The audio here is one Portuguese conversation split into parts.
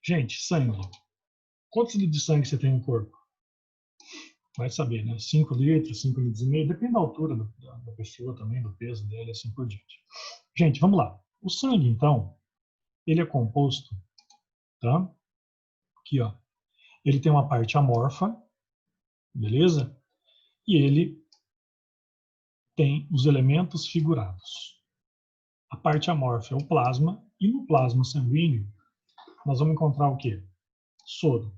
Gente, sangue. Quantos litros de sangue você tem no corpo? Vai saber, né? 5 litros, 5 litros e meio, depende da altura da pessoa também, do peso dele, assim por diante. Gente, vamos lá. O sangue, então, ele é composto, tá? Aqui, ó. Ele tem uma parte amorfa, beleza? E ele tem os elementos figurados. A parte amorfa é o plasma, e no plasma sanguíneo, nós vamos encontrar o quê? Soro.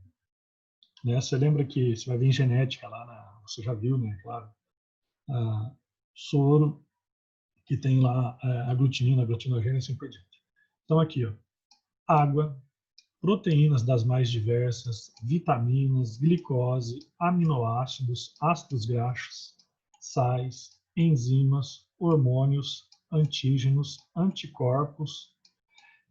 Né? Você lembra que você vai ver em genética lá, você já viu, né? Claro. Soro, que tem lá a glutinina, a glutinogênio e assim por diante. Então, aqui, ó, água, proteínas das mais diversas, vitaminas, glicose, aminoácidos, ácidos graxos, sais, enzimas, hormônios, antígenos, anticorpos,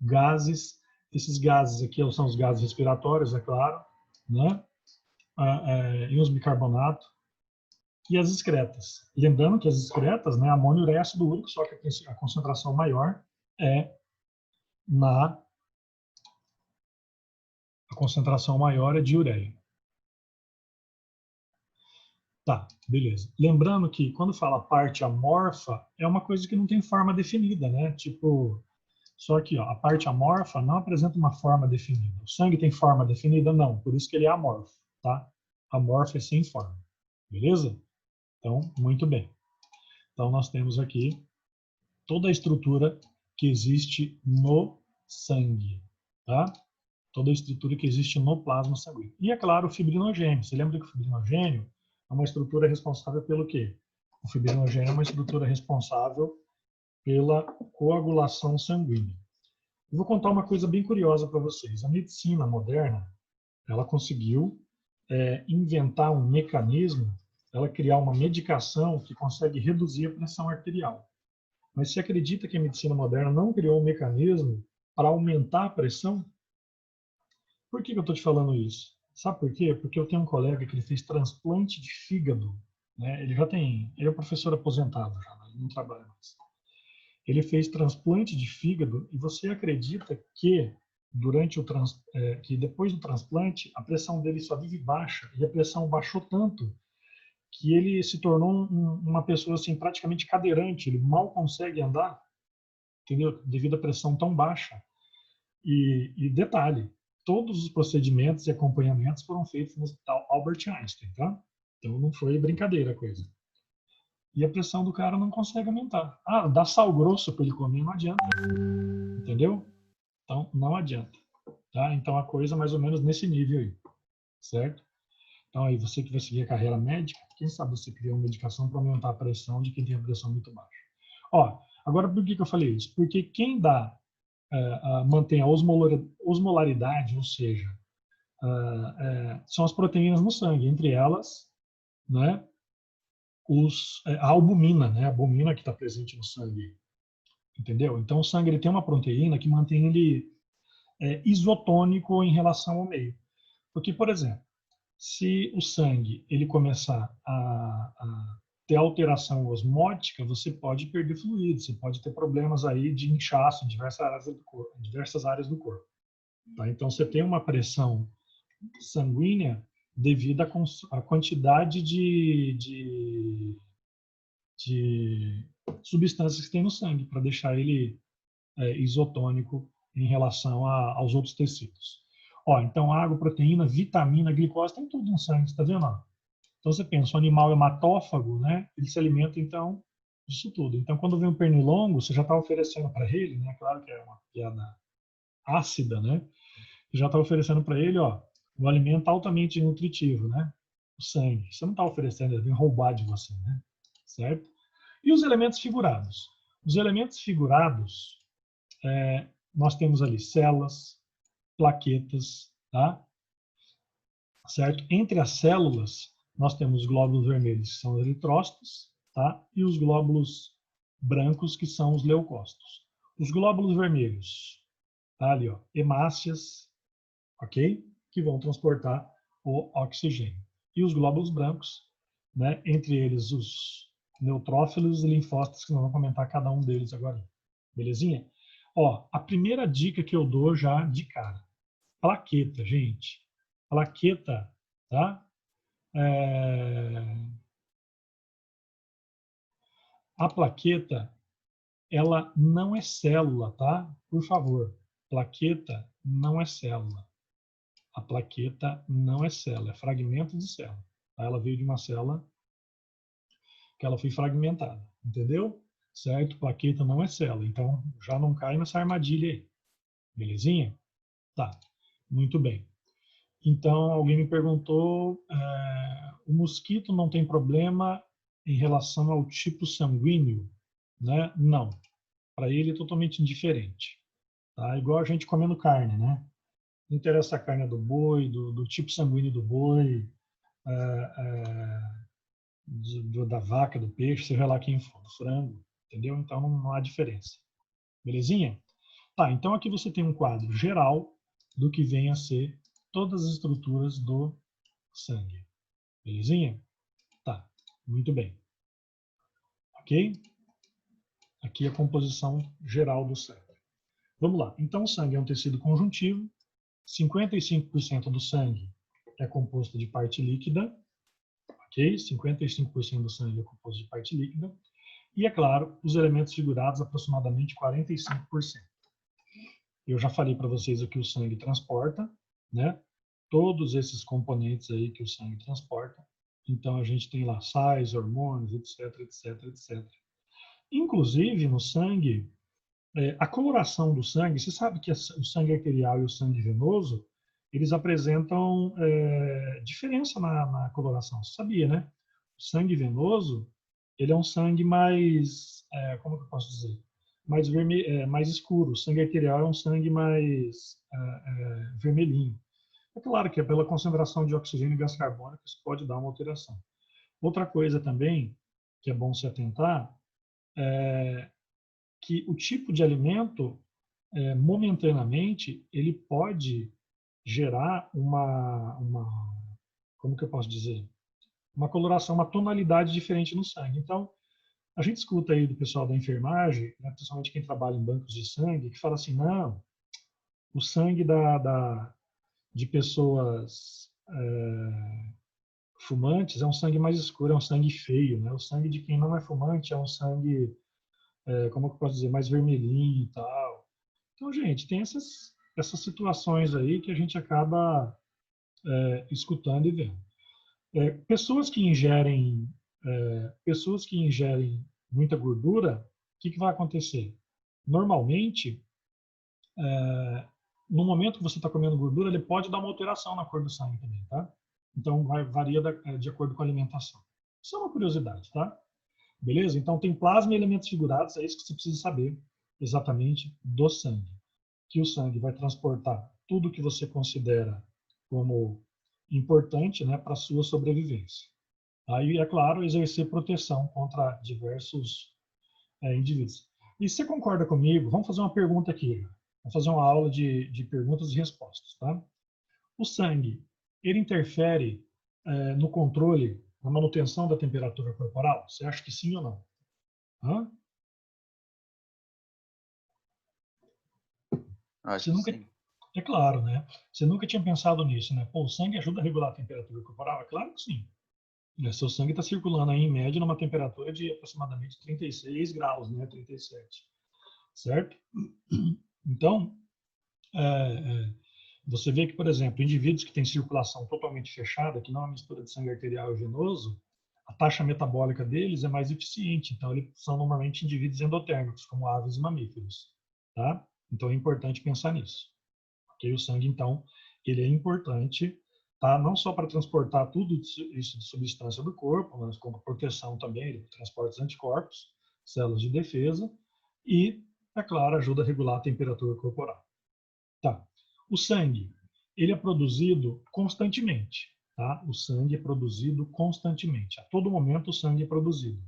gases. Esses gases aqui são os gases respiratórios, é claro, né? Íons bicarbonato e as excretas. Lembrando que as excretas, né, amônio e ácido úrico, só que a concentração maior é a concentração maior é de ureia. Tá, beleza. Lembrando que quando fala parte amorfa, é uma coisa que não tem forma definida, né? Tipo, só que ó, a parte amorfa não apresenta uma forma definida. O sangue tem forma definida? Não, por isso que ele é amorfo, tá? Amorfo é sem forma, beleza? Então, muito bem. Então, nós temos aqui toda a estrutura que existe no sangue, tá? Toda a estrutura que existe no plasma sanguíneo. E, é claro, o fibrinogênio. Você lembra que o fibrinogênio é uma estrutura responsável pelo quê? O fibrinogênio é uma estrutura responsável pela coagulação sanguínea. Eu vou contar uma coisa bem curiosa para vocês. A medicina moderna, ela conseguiu inventar um mecanismo, ela criar uma medicação que consegue reduzir a pressão arterial. Mas você acredita que a medicina moderna não criou um mecanismo para aumentar a pressão? Por que eu estou te falando isso? Sabe por quê? Porque eu tenho um colega que ele fez transplante de fígado, né? Ele é professor aposentado já, mas não trabalha mais. Ele fez transplante de fígado e você acredita que que depois do transplante a pressão dele só vive baixa e a pressão baixou tanto que ele se tornou uma pessoa assim praticamente cadeirante, ele mal consegue andar, entendeu? Devido à pressão tão baixa. E detalhe, todos os procedimentos e acompanhamentos foram feitos no Hospital Albert Einstein, tá? Então não foi brincadeira a coisa. E a pressão do cara não consegue aumentar. Ah, dá sal grosso para ele comer, não adianta. Entendeu? Então não adianta. Tá? Então a coisa mais ou menos nesse nível aí, certo? Então aí você que vai seguir a carreira médica, quem sabe você cria uma medicação para aumentar a pressão de quem tem a pressão muito baixa. Ó, agora por que eu falei isso? Porque quem mantém a osmolaridade, ou seja, são as proteínas no sangue, entre elas, né, a albumina, né, a albumina que está presente no sangue, entendeu? Então o sangue ele tem uma proteína que mantém ele isotônico em relação ao meio. Porque, por exemplo, se o sangue ele começar a ter alteração osmótica, você pode perder fluido, você pode ter problemas aí de inchaço em diversas áreas do corpo. Tá? Então, você tem uma pressão sanguínea devido à quantidade de substâncias que tem no sangue, para deixar ele isotônico em relação aos outros tecidos. Ó, então, água, proteína, vitamina, glicose, tem tudo no sangue, está vendo? Então, você pensa, o animal hematófago, né? Ele se alimenta, então, disso tudo. Então, quando vem um pernilongo, você já está oferecendo para ele, né? Claro que é uma piada ácida, né? Já está oferecendo para ele, ó, um alimento altamente nutritivo, né? O sangue. Você não está oferecendo, ele vem roubar de você, né? Certo? E os elementos figurados? Os elementos figurados, nós temos ali células, plaquetas, tá? Certo? Entre as células, nós temos os glóbulos vermelhos, que são os eritrócitos, tá? E os glóbulos brancos, que são os leucócitos. Os glóbulos vermelhos, tá ali, ó, hemácias, ok? Que vão transportar o oxigênio. E os glóbulos brancos, né? Entre eles os neutrófilos e linfócitos, que nós vamos comentar cada um deles agora. Belezinha? Ó, a primeira dica que eu dou já de cara. plaqueta, gente. Plaqueta, tá? A plaqueta, ela não é célula, tá? Por favor, plaqueta não é célula. A plaqueta não é célula, é fragmento de célula. Tá? Ela veio de uma célula que ela foi fragmentada, entendeu? Certo? Plaqueta não é célula, então já não cai nessa armadilha aí. Belezinha? Tá, muito bem. Então, alguém me perguntou, o mosquito não tem problema em relação ao tipo sanguíneo? Né? Não, para ele é totalmente indiferente. Tá? Igual a gente comendo carne, né? Não interessa a carne do boi, do tipo sanguíneo do boi, da vaca, do peixe, seja lá quem for, do frango, entendeu? Então não há diferença. Belezinha? Tá, então aqui você tem um quadro geral do que vem a ser todas as estruturas do sangue. Belezinha? Tá, muito bem. Ok? Aqui a composição geral do sangue. Vamos lá. Então o sangue é um tecido conjuntivo. 55% do sangue é composto de parte líquida. Ok? 55% do sangue é composto de parte líquida. E, é claro, os elementos figurados, aproximadamente 45%. Eu já falei para vocês o que o sangue transporta, né? Todos esses componentes aí que o sangue transporta. Então, a gente tem lá sais, hormônios, etc, etc, etc. Inclusive, no sangue, a coloração do sangue, você sabe que o sangue arterial e o sangue venoso, eles apresentam diferença na coloração. Você sabia, né? O sangue venoso, ele é um sangue mais, como que eu posso dizer? Mais escuro. O sangue arterial é um sangue mais vermelhinho. É claro que é pela concentração de oxigênio e gás carbônico isso pode dar uma alteração. Outra coisa também que é bom se atentar é que o tipo de alimento, momentaneamente, ele pode gerar como que eu posso dizer? Uma coloração, uma tonalidade diferente no sangue. Então, a gente escuta aí do pessoal da enfermagem, né, principalmente quem trabalha em bancos de sangue, que fala assim, não, o sangue de pessoas fumantes é um sangue mais escuro, é um sangue feio, né? O sangue de quem não é fumante é um sangue, como eu posso dizer, mais vermelhinho e tal. Então, gente, tem essas situações aí que a gente acaba escutando e vendo. Pessoas que ingerem muita gordura, o que vai acontecer? Normalmente, no momento que você está comendo gordura, ele pode dar uma alteração na cor do sangue também, tá? Então, varia de acordo com a alimentação. Isso é uma curiosidade, tá? Beleza? Então, tem plasma e elementos figurados, é isso que você precisa saber exatamente do sangue. Que o sangue vai transportar tudo que você considera como importante, né, para a sua sobrevivência. Aí, é claro, exercer proteção contra diversos indivíduos. E você concorda comigo? Vamos fazer uma pergunta aqui. Vamos fazer uma aula de perguntas e respostas, tá? O sangue, ele interfere no controle, na manutenção da temperatura corporal? Você acha que sim ou não? Hã? Acho Você que nunca, sim. é claro, né? Você nunca tinha pensado nisso, né? Pô, o sangue ajuda a regular a temperatura corporal? É claro que sim. Seu sangue está circulando aí, em média, numa temperatura de aproximadamente 36 graus, né? 37, certo? Então, é, é, você vê que, por exemplo, indivíduos que têm circulação totalmente fechada, que não é uma mistura de sangue arterial e venoso, a taxa metabólica deles é mais eficiente. Então, eles são normalmente indivíduos endotérmicos, como aves e mamíferos, tá? Então, é importante pensar nisso. Okay? O sangue, então, ele é importante, tá? Não só para transportar tudo isso de substância do corpo, mas como proteção também, ele transporta os anticorpos, células de defesa e, é claro, ajuda a regular a temperatura corporal. Tá. O sangue, ele é produzido constantemente, tá? O sangue é produzido constantemente. A todo momento o sangue é produzido.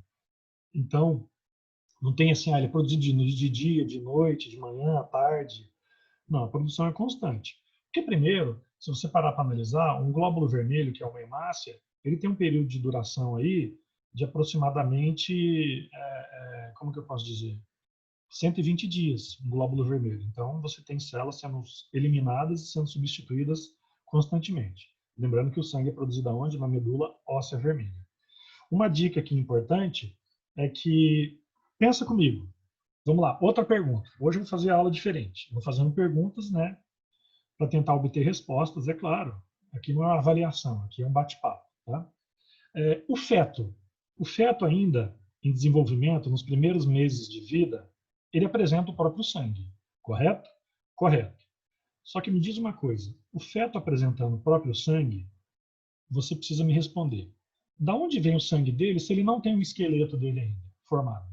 Então, não tem assim, ele é produzido de dia, de noite, de manhã, à tarde. Não, a produção é constante. Porque, primeiro, se você parar para analisar, um glóbulo vermelho, que é uma hemácia, ele tem um período de duração aí de aproximadamente, como que eu posso dizer? 120 dias, um glóbulo vermelho. Então, você tem células sendo eliminadas e sendo substituídas constantemente. Lembrando que o sangue é produzido aonde? Na medula óssea vermelha. Uma dica aqui importante é que, pensa comigo, vamos lá, outra pergunta. Hoje eu vou fazer aula diferente. Vou fazendo perguntas, né, para tentar obter respostas, é claro. Aqui não é uma avaliação, aqui é um bate-papo, tá? O feto ainda em desenvolvimento, nos primeiros meses de vida, ele apresenta o próprio sangue, correto? Correto. Só que me diz uma coisa, o feto apresentando o próprio sangue, você precisa me responder. Da onde vem o sangue dele se ele não tem o esqueleto dele ainda formado?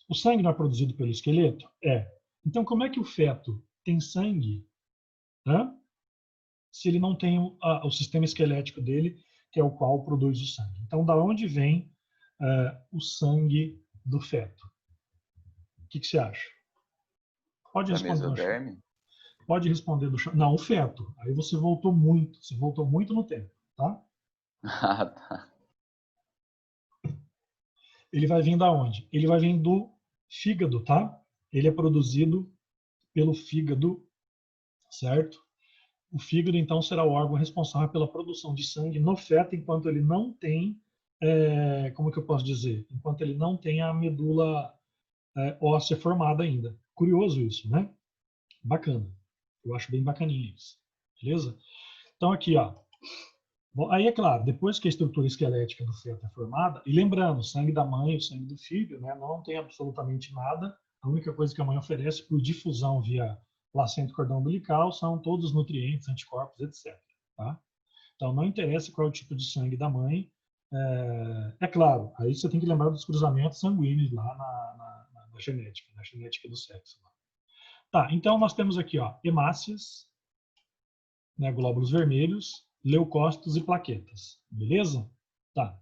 O sangue não é produzido pelo esqueleto? É. Então, como é que o feto tem sangue, né, se ele não tem o sistema esquelético dele, que é o qual produz o sangue? Então, da onde vem o sangue do feto? O que você acha? Pode Da responder no chat. mesoderme? Pode responder do chat. Não, o feto. Aí você voltou muito no tempo, tá? Ah, tá. Ele vai vir da onde? Ele vai vir do fígado, tá? Ele é produzido pelo fígado, certo? O fígado, então, será o órgão responsável pela produção de sangue no feto, enquanto ele não tem, como que eu posso dizer? Enquanto ele não tem a medula óssea formada ainda. Curioso isso, né? Bacana. Eu acho bem bacaninha isso. Beleza? Então, aqui, ó. Aí, é claro, depois que a estrutura esquelética do feto é formada, e lembrando, o sangue da mãe e o sangue do filho, né, não tem absolutamente nada. A única coisa que a mãe oferece por difusão via placenta e cordão umbilical são todos os nutrientes, anticorpos, etc. Tá? Então, não interessa qual é o tipo de sangue da mãe. É claro, aí você tem que lembrar dos cruzamentos sanguíneos lá na genética do sexo. Tá, então nós temos aqui, ó, hemácias, né, glóbulos vermelhos, leucócitos e plaquetas. Beleza? Tá.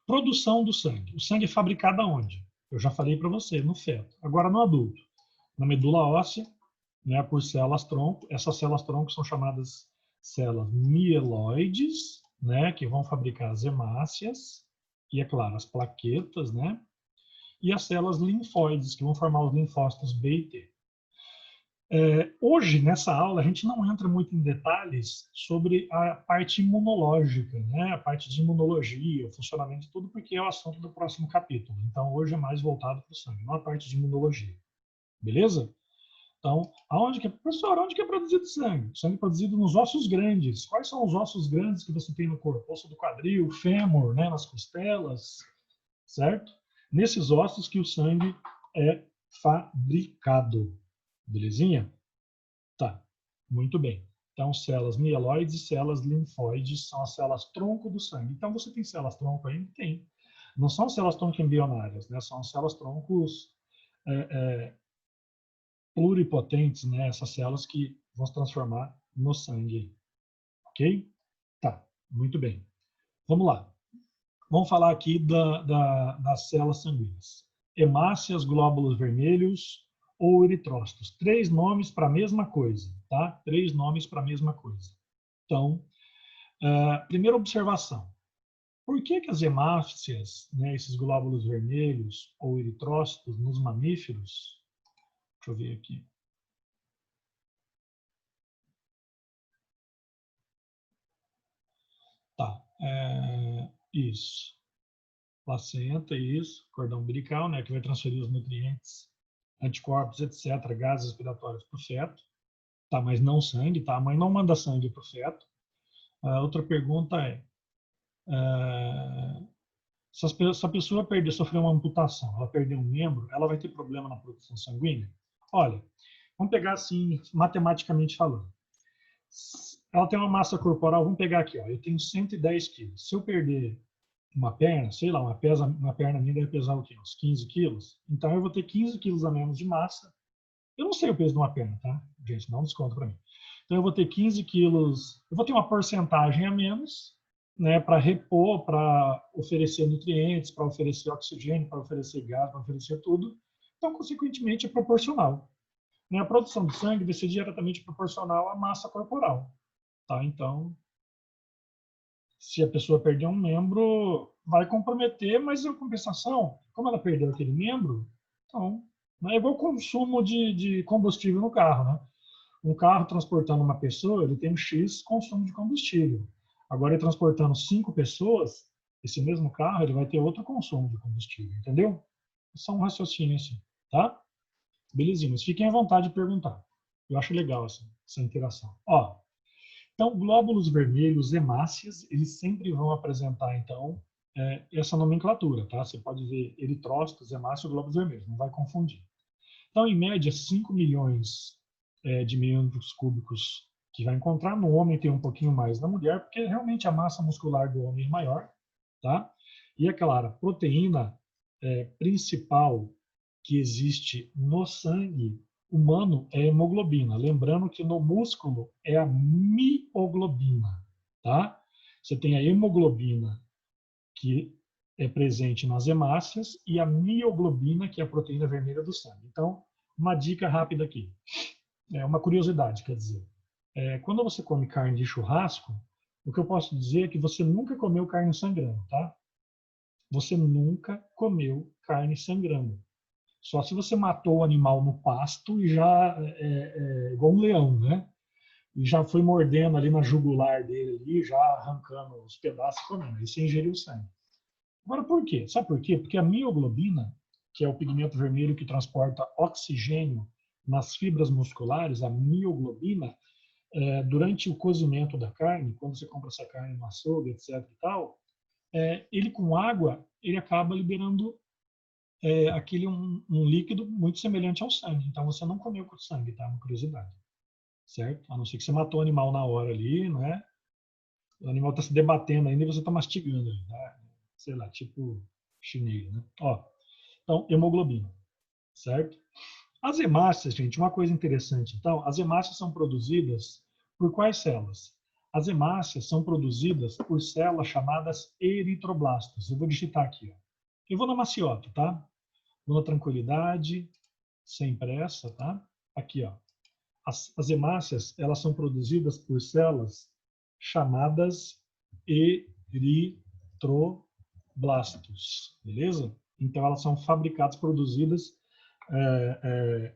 Produção do sangue. O sangue é fabricado aonde? Eu já falei para você, no feto. Agora no adulto, na medula óssea, né, por células-tronco. Essas células-tronco são chamadas células mieloides, né, que vão fabricar as hemácias e, é claro, as plaquetas, né? E as células linfóides, que vão formar os linfócitos B e T. Hoje, nessa aula, a gente não entra muito em detalhes sobre a parte imunológica, né? A parte de imunologia, o funcionamento de tudo, porque é o assunto do próximo capítulo. Então, hoje é mais voltado para o sangue, não a parte de imunologia. Beleza? Então, professor, onde que é produzido sangue? O sangue é produzido nos ossos grandes. Quais são os ossos grandes que você tem no corpo? Osso do quadril, fêmur, né? Nas costelas, certo? Nesses ossos que o sangue é fabricado. Belezinha? Tá, muito bem. Então, células mieloides e células linfóides são as células tronco do sangue. Então, você tem células tronco aí? Tem. Não são células tronco embrionárias, né? São células troncos pluripotentes, né? Essas células que vão se transformar no sangue. Ok? Tá, muito bem. Vamos lá. Vamos falar aqui das células sanguíneas. Hemácias, glóbulos vermelhos ou eritrócitos. 3 nomes para a mesma coisa, tá? 3 nomes para a mesma coisa. Então, primeira observação. Por que as hemácias, né, esses glóbulos vermelhos ou eritrócitos nos mamíferos, deixa eu ver aqui. Tá, isso. Placenta, isso, cordão umbilical, né, que vai transferir os nutrientes, anticorpos, etc., gases respiratórios para o feto, tá, mas não sangue, tá? A mãe não manda sangue para o feto. A outra pergunta é, se a pessoa sofrer uma amputação, ela perder um membro, ela vai ter problema na produção sanguínea? Olha, vamos pegar assim, matematicamente falando. Ela tem uma massa corporal, vamos pegar aqui, ó, eu tenho 110 quilos. Se eu perder uma perna, sei lá, uma perna minha deve pesar o quê? Uns 15 quilos. Então eu vou ter 15 quilos a menos de massa. Eu não sei o peso de uma perna, tá? Gente, não desconta para mim. Então eu vou ter 15 quilos, eu vou ter uma porcentagem a menos, né, para repor, para oferecer nutrientes, para oferecer oxigênio, para oferecer gás, para oferecer tudo. Então, consequentemente, é proporcional. Né? A produção de sangue vai ser diretamente proporcional à massa corporal. Tá? Então, se a pessoa perder um membro, vai comprometer, mas em compensação, como ela perdeu aquele membro, Então, é igual consumo de combustível no carro, né? Um carro transportando uma pessoa, ele tem um X consumo de combustível. Agora, ele transportando 5 pessoas, esse mesmo carro, ele vai ter outro consumo de combustível, entendeu? Isso é um raciocínio assim, tá? Belezinha, mas fiquem à vontade de perguntar. Eu acho legal essa interação. Ó, então, glóbulos vermelhos, hemácias, eles sempre vão apresentar, então, essa nomenclatura, tá? Você pode ver eritrócitos, hemácias, glóbulos vermelhos, não vai confundir. Então, em média, 5 milhões de milímetros cúbicos que vai encontrar. No homem tem um pouquinho mais na mulher, porque realmente a massa muscular do homem é maior, tá? E é claro, a proteína principal que existe no sangue humano é a hemoglobina. Lembrando que no músculo é a mioglobina, tá? Você tem a hemoglobina, que é presente nas hemácias, e a mioglobina, que é a proteína vermelha do sangue. Então, uma dica rápida aqui. Uma curiosidade, quer dizer. Quando você come carne de churrasco, o que eu posso dizer é que você nunca comeu carne sangrando, tá? Você nunca comeu carne sangrando. Só se você matou o animal no pasto e já igual um leão, né? E já foi mordendo ali na jugular dele, ali, já arrancando os pedaços e comendo. Aí você ingeriu o sangue. Agora, por quê? Sabe por quê? Porque a mioglobina, que é o pigmento vermelho que transporta oxigênio nas fibras musculares, a mioglobina, durante o cozimento da carne, quando você compra essa carne no açougue, etc. e tal, ele com água, ele acaba liberando aquele um líquido muito semelhante ao sangue. Então você não comeu com sangue, tá? Uma curiosidade, certo? A não ser que você matou o animal na hora ali, não é? O animal está se debatendo ainda e você está mastigando ali, tá? Sei lá, tipo chinês, né? Ó, então, hemoglobina, certo? As hemácias, gente, uma coisa interessante. Então, as hemácias são produzidas por quais células? As hemácias são produzidas por células chamadas eritroblastos. Eu vou digitar aqui. Ó. Eu vou na maciota, tá? Vou na tranquilidade, sem pressa, tá? Aqui, ó. As hemácias, elas são produzidas por células chamadas eritroblastos, beleza? Então, elas são fabricadas, produzidas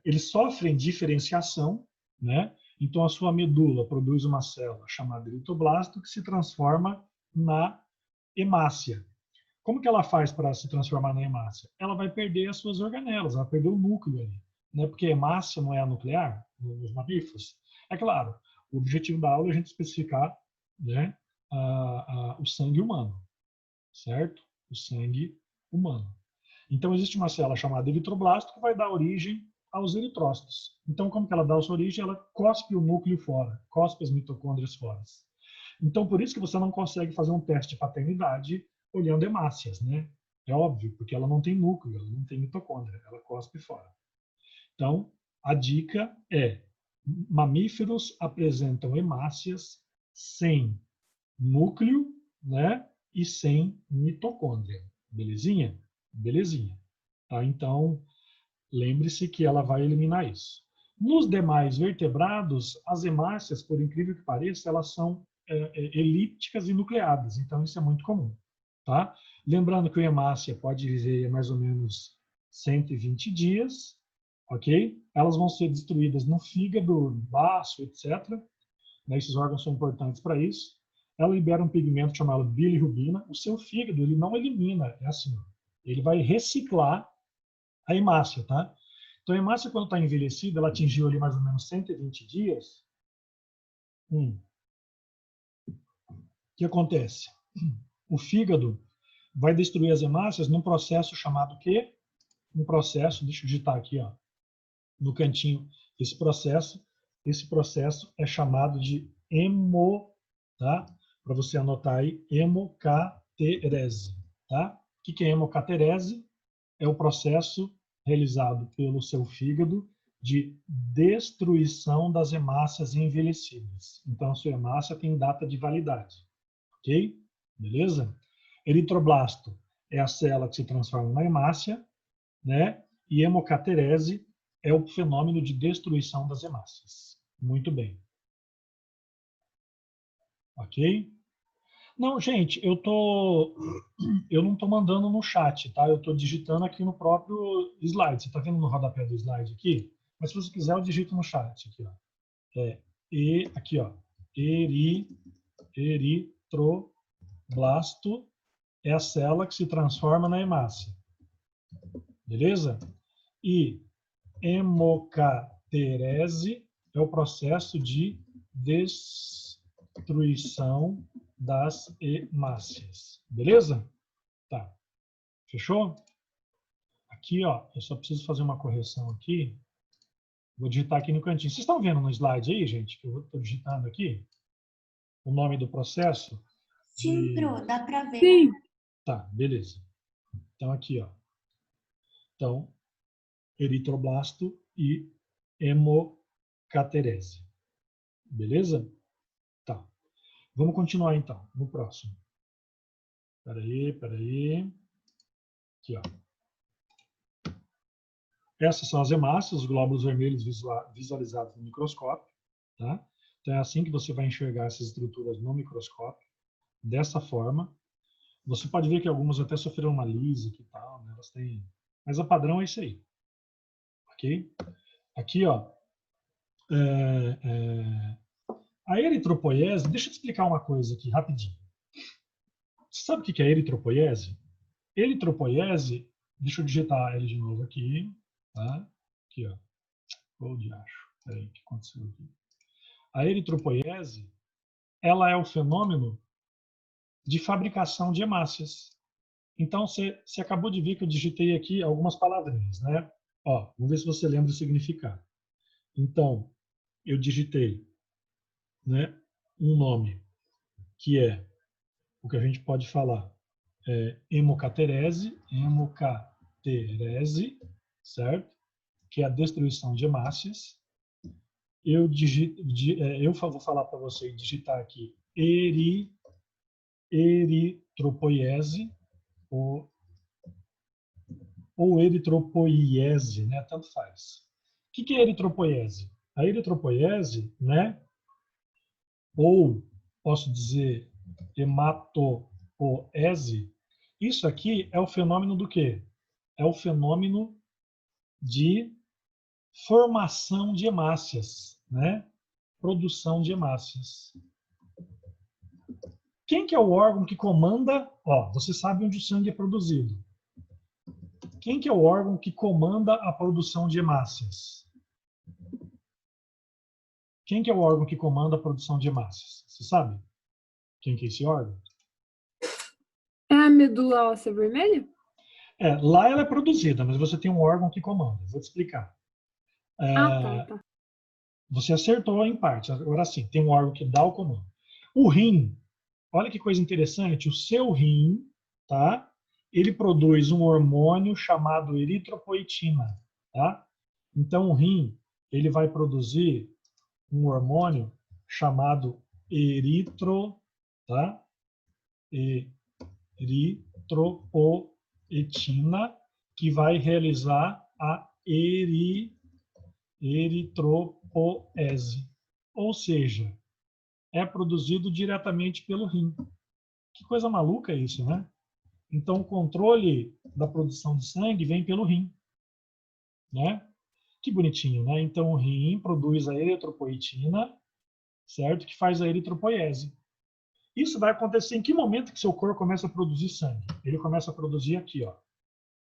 eles sofrem diferenciação, né? Então a sua medula produz uma célula chamada eritroblasto que se transforma na hemácia. Como que ela faz para se transformar na hemácia? Ela vai perder as suas organelas, ela vai perder o núcleo ali, né? Porque a hemácia não é a nuclear nos mamíferos. É claro, o objetivo da aula é a gente especificar, né, o sangue humano, certo? O sangue humano. Então, existe uma célula chamada eritroblasto que vai dar origem aos eritrócitos. Então, como que ela dá a sua origem? Ela cospe o núcleo fora, cospe as mitocôndrias fora. Então, por isso que você não consegue fazer um teste de paternidade olhando hemácias, né? É óbvio, porque ela não tem núcleo, ela não tem mitocôndria, ela cospe fora. Então, a dica é: mamíferos apresentam hemácias sem núcleo, né? E sem mitocôndria. Belezinha? Belezinha. Tá? Então, lembre-se que ela vai eliminar isso. Nos demais vertebrados, as hemácias, por incrível que pareça, elas são elípticas e nucleadas. Então, isso é muito comum. Tá? Lembrando que a hemácia pode viver mais ou menos 120 dias, ok? Elas vão ser destruídas no fígado, no baço, etc. Né? Esses órgãos são importantes para isso. Ela libera um pigmento chamado bilirrubina. O seu fígado, ele não elimina, é assim, ele vai reciclar a hemácia, tá? Então, a hemácia, quando está envelhecida, ela atingiu ali mais ou menos 120 dias. O que acontece? O fígado vai destruir as hemácias num processo chamado quê? Um processo, deixa eu digitar aqui, ó, no cantinho, esse processo é chamado de tá? Para você anotar aí, hemocaterese, tá? O que é hemocaterese? É o processo realizado pelo seu fígado de destruição das hemácias envelhecidas. Então, a sua hemácia tem data de validade, ok? Beleza? Eritroblasto é a célula que se transforma na hemácia, né? E hemocaterese é o fenômeno de destruição das hemácias. Muito bem. Ok? Não, gente, eu não estou mandando no chat, tá? Eu estou digitando aqui no próprio slide. Você está vendo no rodapé do slide aqui? Mas se você quiser, eu digito no chat aqui, ó. Aqui, ó. Eritroblasto é a célula que se transforma na hemácia. Beleza? E hemocaterese é o processo de destruição das hemácias. Beleza? Tá. Fechou? Aqui, ó, eu só preciso fazer uma correção aqui. Vou digitar aqui no cantinho. Vocês estão vendo no slide aí, gente? Que eu estou digitando aqui o nome do processo? Sim, Pro, dá para ver. Sim. Tá, beleza. Então, aqui, ó. Então, eritroblasto e hemocaterese. Beleza? Tá. Vamos continuar, então, no próximo. Peraí. Aqui, ó. Essas são as hemácias, os glóbulos vermelhos visualizados no microscópio. Tá? Então, é assim que você vai enxergar essas estruturas no microscópio. Dessa forma. Você pode ver que algumas até sofreram uma lise e tal, né? Elas têm... Mas o padrão é isso aí. Ok? Aqui, ó. A eritropoiese, deixa eu te explicar uma coisa aqui, rapidinho. Você sabe o que é eritropoiese? Eritropoiese, deixa eu digitar ele de novo aqui, tá? Aqui, ó. Ô, diacho. Peraí, o que aconteceu aqui? A eritropoiese, ela é o fenômeno de fabricação de hemácias. Então, você acabou de ver que eu digitei aqui algumas palavrinhas, né? Ó, vamos ver se você lembra o significado. Então, eu digitei, né, um nome que é o que a gente pode falar hemocaterese, certo? Que é a destruição de hemácias. Eu vou falar para você digitar aqui eritropoiese ou eritropoiese, né? Tanto faz. O que é eritropoiese? A eritropoiese, né? Ou posso dizer hematopoese, isso aqui é o fenômeno do quê? É o fenômeno de formação de hemácias, né? Produção de hemácias. Quem que é o órgão que comanda? Ó, você sabe onde o sangue é produzido. Quem que é o órgão que comanda a produção de hemácias? Quem que é o órgão que comanda a produção de hemácias? Você sabe? Quem que é esse órgão? É a medula óssea vermelha? Lá ela é produzida, mas você tem um órgão que comanda. Vou te explicar. Tá. Você acertou em parte. Agora sim, tem um órgão que dá o comando. O rim, olha que coisa interessante, o seu rim, tá? Ele produz um hormônio chamado eritropoetina, tá? Então o rim, ele vai produzir um hormônio chamado tá? Eritropoetina, que vai realizar a eritropoese. Ou seja, é produzido diretamente pelo rim. Que coisa maluca é isso, né? Então, o controle da produção de sangue vem pelo rim, né? Que bonitinho, né? Então, o rim produz a eritropoetina, certo? Que faz a eritropoiese. Isso vai acontecer em que momento que seu corpo começa a produzir sangue? Ele começa a produzir aqui, ó.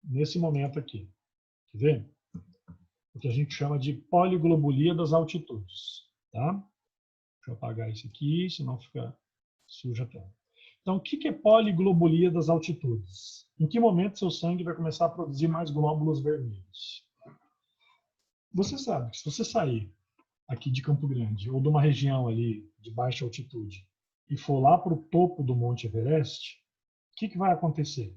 Nesse momento aqui. Quer ver? O que a gente chama de poliglobulia das altitudes, tá? Deixa eu apagar isso aqui, senão fica suja a tela. Então, o que é poliglobulia das altitudes? Em que momento seu sangue vai começar a produzir mais glóbulos vermelhos? Você sabe que se você sair aqui de Campo Grande ou de uma região ali de baixa altitude e for lá para o topo do Monte Everest, o que vai acontecer?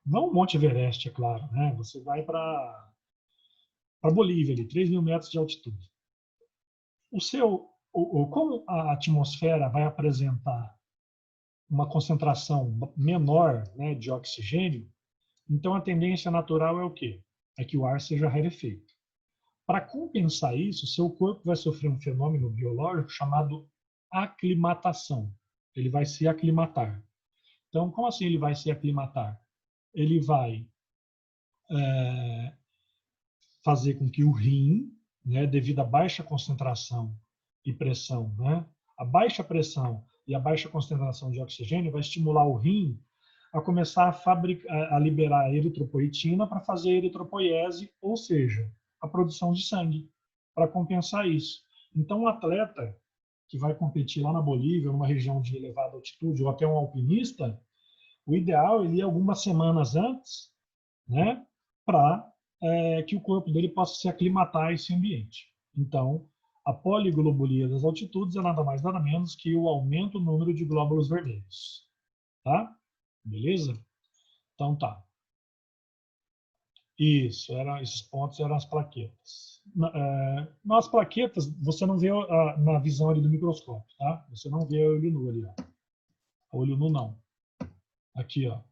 Não o Monte Everest, é claro, né? Você vai para Bolívia, ali, 3.000 metros de altitude. Como a atmosfera vai apresentar uma concentração menor, né, de oxigênio, então a tendência natural é o quê? É que o ar seja rarefeito. Para compensar isso, seu corpo vai sofrer um fenômeno biológico chamado aclimatação. Ele vai se aclimatar. Então, como assim ele vai se aclimatar? Ele vai fazer com que o rim, né, devido à baixa concentração e pressão, né, a baixa pressão e a baixa concentração de oxigênio vai estimular o rim a começar a liberar eritropoetina para fazer eritropoiese, ou seja, a produção de sangue, para compensar isso. Então, um atleta que vai competir lá na Bolívia, numa região de elevada altitude, ou até um alpinista, o ideal é ele ir algumas semanas antes, né, para que o corpo dele possa se aclimatar a esse ambiente. Então, a poliglobulia das altitudes é nada mais nada menos que o aumento do número de glóbulos vermelhos. Tá? Beleza? Então tá. Isso, esses pontos eram as plaquetas. Nas plaquetas, você não vê na visão ali do microscópio, tá? Você não vê a olho nu ali, ó. A olho nu não. Aqui, ó.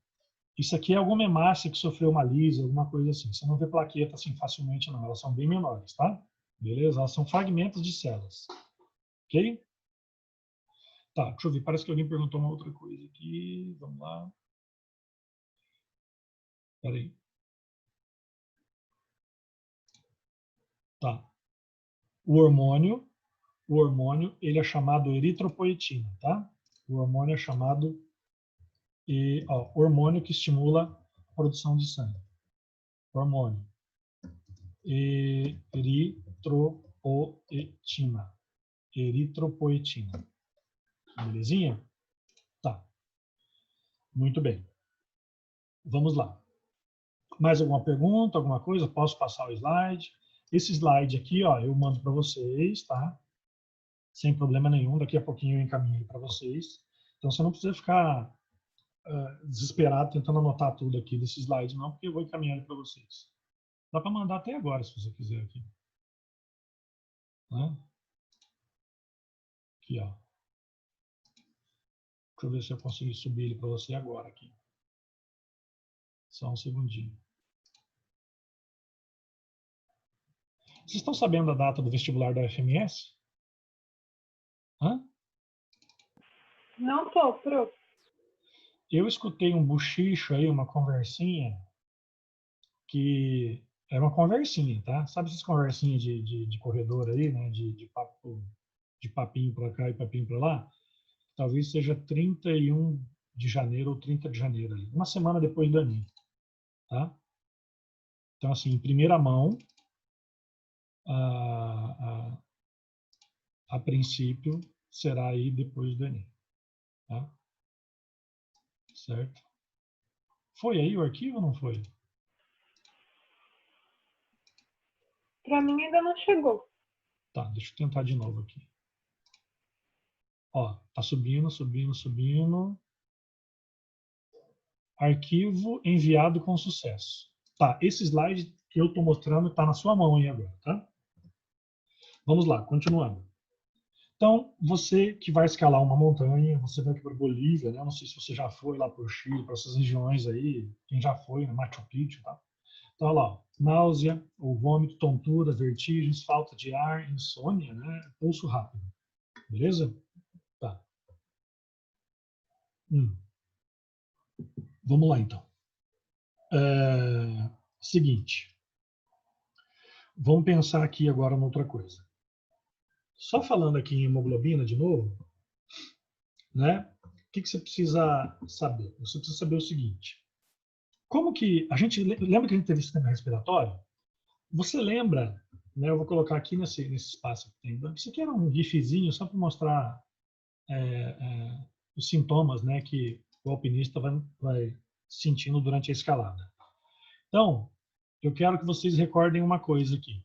Isso aqui é alguma hemácia que sofreu uma lise, alguma coisa assim. Você não vê plaqueta assim facilmente, não. Elas são bem menores, tá? Beleza? Elas são fragmentos de células. Ok? Tá, deixa eu ver. Parece que alguém perguntou uma outra coisa aqui. Vamos lá. Espera aí. Tá. O hormônio, ele é chamado eritropoetina, tá? O hormônio é chamado hormônio que estimula a produção de sangue. Hormônio. Eritropoetina. Eritropoetina. Belezinha? Tá. Muito bem. Vamos lá. Mais alguma pergunta, alguma coisa? Posso passar o slide? Esse slide aqui, ó, eu mando para vocês, tá? Sem problema nenhum. Daqui a pouquinho eu encaminho para vocês. Então, você não precisa ficar desesperado tentando anotar tudo aqui desse slide, não, porque eu vou encaminhando para vocês. Dá para mandar até agora, se você quiser aqui. Né? Aqui, ó. Deixa eu ver se eu consigo subir ele para você agora aqui. Só um segundinho. Vocês estão sabendo da data do vestibular da UFMS? Hã? Não tô, prof. Eu escutei um buchicho aí, uma conversinha, que é uma conversinha, tá? Sabe essas conversinhas de corredor aí, né? De papinho para cá e papinho para lá? Talvez seja 31 de janeiro ou 30 de janeiro, ali, uma semana depois do Enem, tá? Então, assim, em primeira mão, a princípio, será aí depois do Enem, tá? Certo? Foi aí o arquivo ou não foi? Pra mim ainda não chegou. Tá, deixa eu tentar de novo aqui. Ó, tá subindo, subindo, subindo. Arquivo enviado com sucesso. Tá, esse slide que eu estou mostrando está na sua mão aí agora, tá? Vamos lá, continuando. Então, você que vai escalar uma montanha, você vai aqui para Bolívia, né? Eu não sei se você já foi lá para o Chile, para essas regiões aí, quem já foi, né? Machu Picchu, tá? Então, olha lá, náusea, ou vômito, tontura, vertigens, falta de ar, insônia, né? Pulso rápido. Beleza? Tá. Vamos lá, então. Seguinte. Vamos pensar aqui agora em outra coisa. Só falando aqui em hemoglobina de novo, né? O que você precisa saber? Você precisa saber o seguinte. Como que a gente lembra que a gente teve sistema respiratório? Você lembra, né? Eu vou colocar aqui nesse espaço que tem. Isso aqui era um gifzinho só para mostrar os sintomas, né? Que o alpinista vai sentindo durante a escalada. Então, eu quero que vocês recordem uma coisa aqui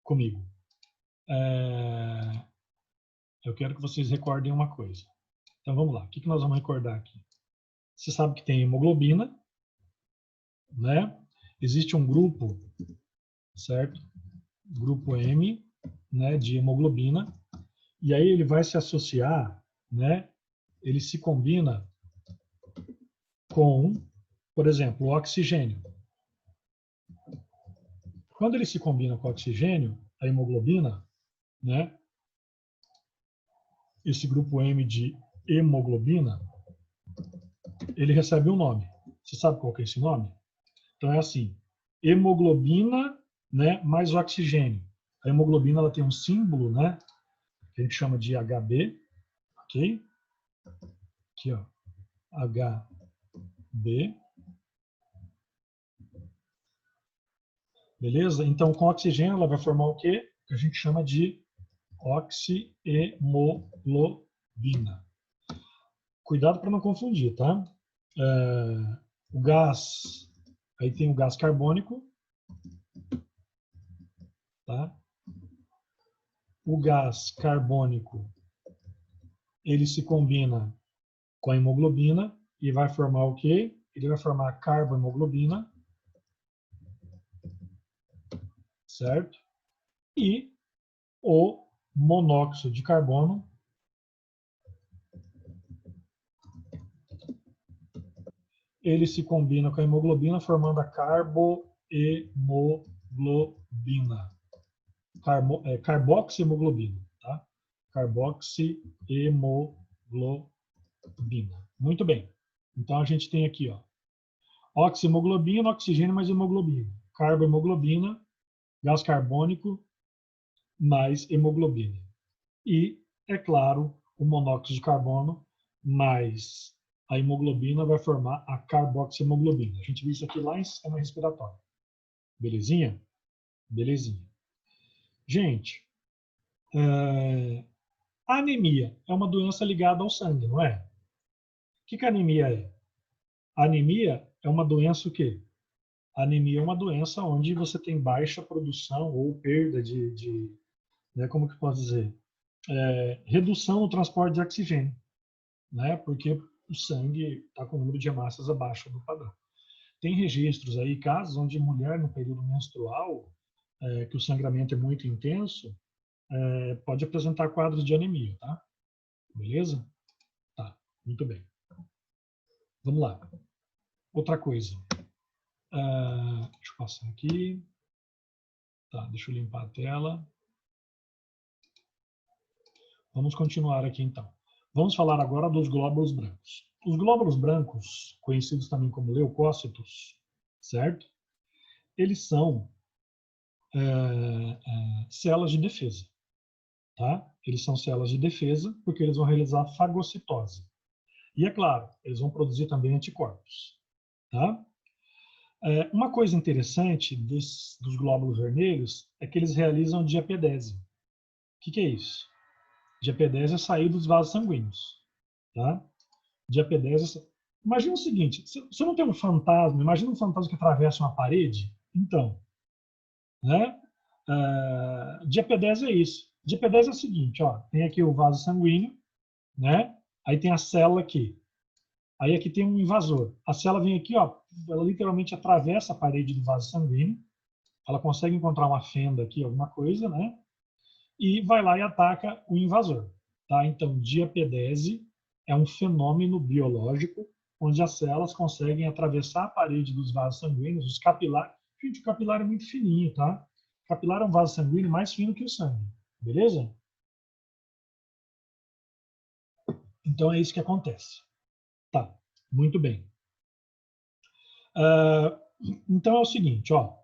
comigo. Eu quero que vocês recordem uma coisa. Então vamos lá. O que nós vamos recordar aqui? Você sabe que tem hemoglobina, né? Existe um grupo, certo? Grupo M, né, de hemoglobina, e aí ele vai se associar, né? Ele se combina com, por exemplo, o oxigênio. Quando ele se combina com o oxigênio, a hemoglobina, né? Esse grupo M de hemoglobina, ele recebe um nome. Você sabe qual que é esse nome? Então é assim, hemoglobina, né, mais oxigênio. A hemoglobina ela tem um símbolo, né, que a gente chama de HB, ok? Aqui, ó, HB. Beleza? Então, com oxigênio, ela vai formar o quê? Que a gente chama de oxihemoglobina. Cuidado para não confundir, tá? O gás, aí tem o gás carbônico, tá? O gás carbônico, ele se combina com a hemoglobina e vai formar o quê? Ele vai formar carbohemoglobina, certo? E o monóxido de carbono, ele se combina com a hemoglobina formando a carbohemoglobina. Carboxihemoglobina, tá? Carboxihemoglobina. Muito bem. Então a gente tem aqui, ó, oxihemoglobina, oxigênio mais hemoglobina. Carbohemoglobina, gás carbônico mais hemoglobina. E, é claro, o monóxido de carbono mais a hemoglobina vai formar a carboxihemoglobina. A gente viu isso aqui lá em sistema respiratório. Belezinha? Belezinha. Gente, a anemia é uma doença ligada ao sangue, não é? O que a anemia é? A anemia é uma doença o quê? A anemia é uma doença onde você tem baixa produção ou perda né, como que eu posso dizer? Redução no transporte de oxigênio, né? Porque o sangue está com o número de hemácias abaixo do padrão. Tem registros aí, casos onde mulher no período menstrual, que o sangramento é muito intenso, pode apresentar quadros de anemia, tá? Beleza? Tá, muito bem. Vamos lá. Outra coisa. Deixa eu passar aqui. Tá, deixa eu limpar a tela. Vamos continuar aqui então. Vamos falar agora dos glóbulos brancos. Os glóbulos brancos, conhecidos também como leucócitos, certo? Eles são células de defesa, tá? Eles são células de defesa porque eles vão realizar fagocitose. E é claro, eles vão produzir também anticorpos, tá? Uma coisa interessante dos glóbulos vermelhos é que eles realizam diapedese. O que é isso? Diapedese é sair dos vasos sanguíneos, tá? Diapedese. Imagina o seguinte: você não tem um fantasma, imagina um fantasma que atravessa uma parede. Então, né? Diapedese é isso. Diapedese é o seguinte, ó, tem aqui o vaso sanguíneo, né? Aí tem a célula aqui. Aí aqui tem um invasor. A célula vem aqui, ó, ela literalmente atravessa a parede do vaso sanguíneo. Ela consegue encontrar uma fenda aqui, alguma coisa, né? E vai lá e ataca o invasor, tá? Então, diapedese é um fenômeno biológico onde as células conseguem atravessar a parede dos vasos sanguíneos, os capilares. Gente, o capilar é muito fininho, tá? O capilar é um vaso sanguíneo mais fino que o sangue, beleza? Então é isso que acontece. Tá, muito bem. Então é o seguinte, ó.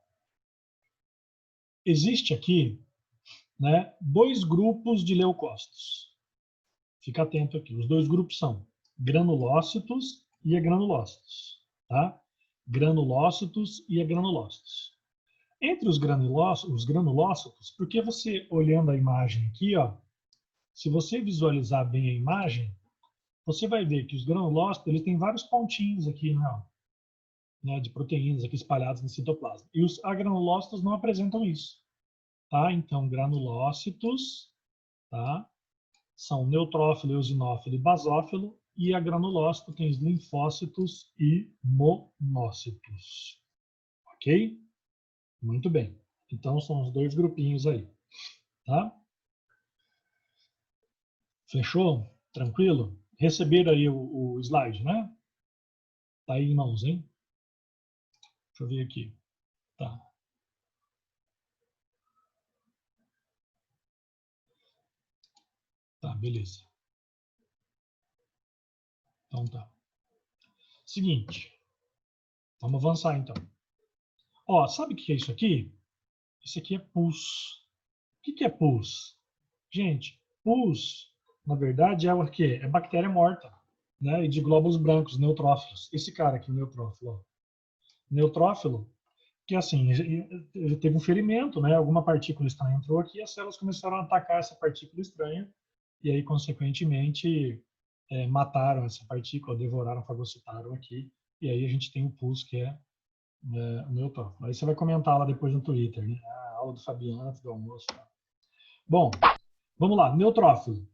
Existe aqui, né, dois grupos de leucócitos. Fica atento aqui. Os dois grupos são granulócitos e agranulócitos, tá? Granulócitos e agranulócitos. Entre os granulócitos, porque você olhando a imagem aqui, ó, se você visualizar bem a imagem, você vai ver que os granulócitos eles têm vários pontinhos aqui, né, de proteínas aqui espalhadas no citoplasma. E os agranulócitos não apresentam isso, tá? Então, granulócitos, tá? São neutrófilo, eosinófilo e basófilo, e a granulócito tem os linfócitos e monócitos. Ok? Muito bem. Então, são os dois grupinhos aí. Tá? Fechou? Tranquilo? Receberam aí o slide, né? Tá aí em mãos, hein? Deixa eu ver aqui. Tá. Tá, beleza. Então tá. Seguinte. Vamos avançar então. Ó, sabe o que é isso aqui? Isso aqui é pus. O que é pus? Gente, pus, na verdade, é o quê? É bactéria morta, né? E de glóbulos brancos, neutrófilos. Esse cara aqui, o neutrófilo. Ó. Neutrófilo, que assim, ele teve um ferimento, né? Alguma partícula estranha entrou aqui e as células começaram a atacar essa partícula estranha e aí, consequentemente, mataram essa partícula, devoraram, fagocitaram aqui. E aí a gente tem o pus, que é o neutrófilo. Aí você vai comentar lá depois no Twitter, né? A aula do Fabiano, do almoço. Tá? Bom, vamos lá, neutrófilo.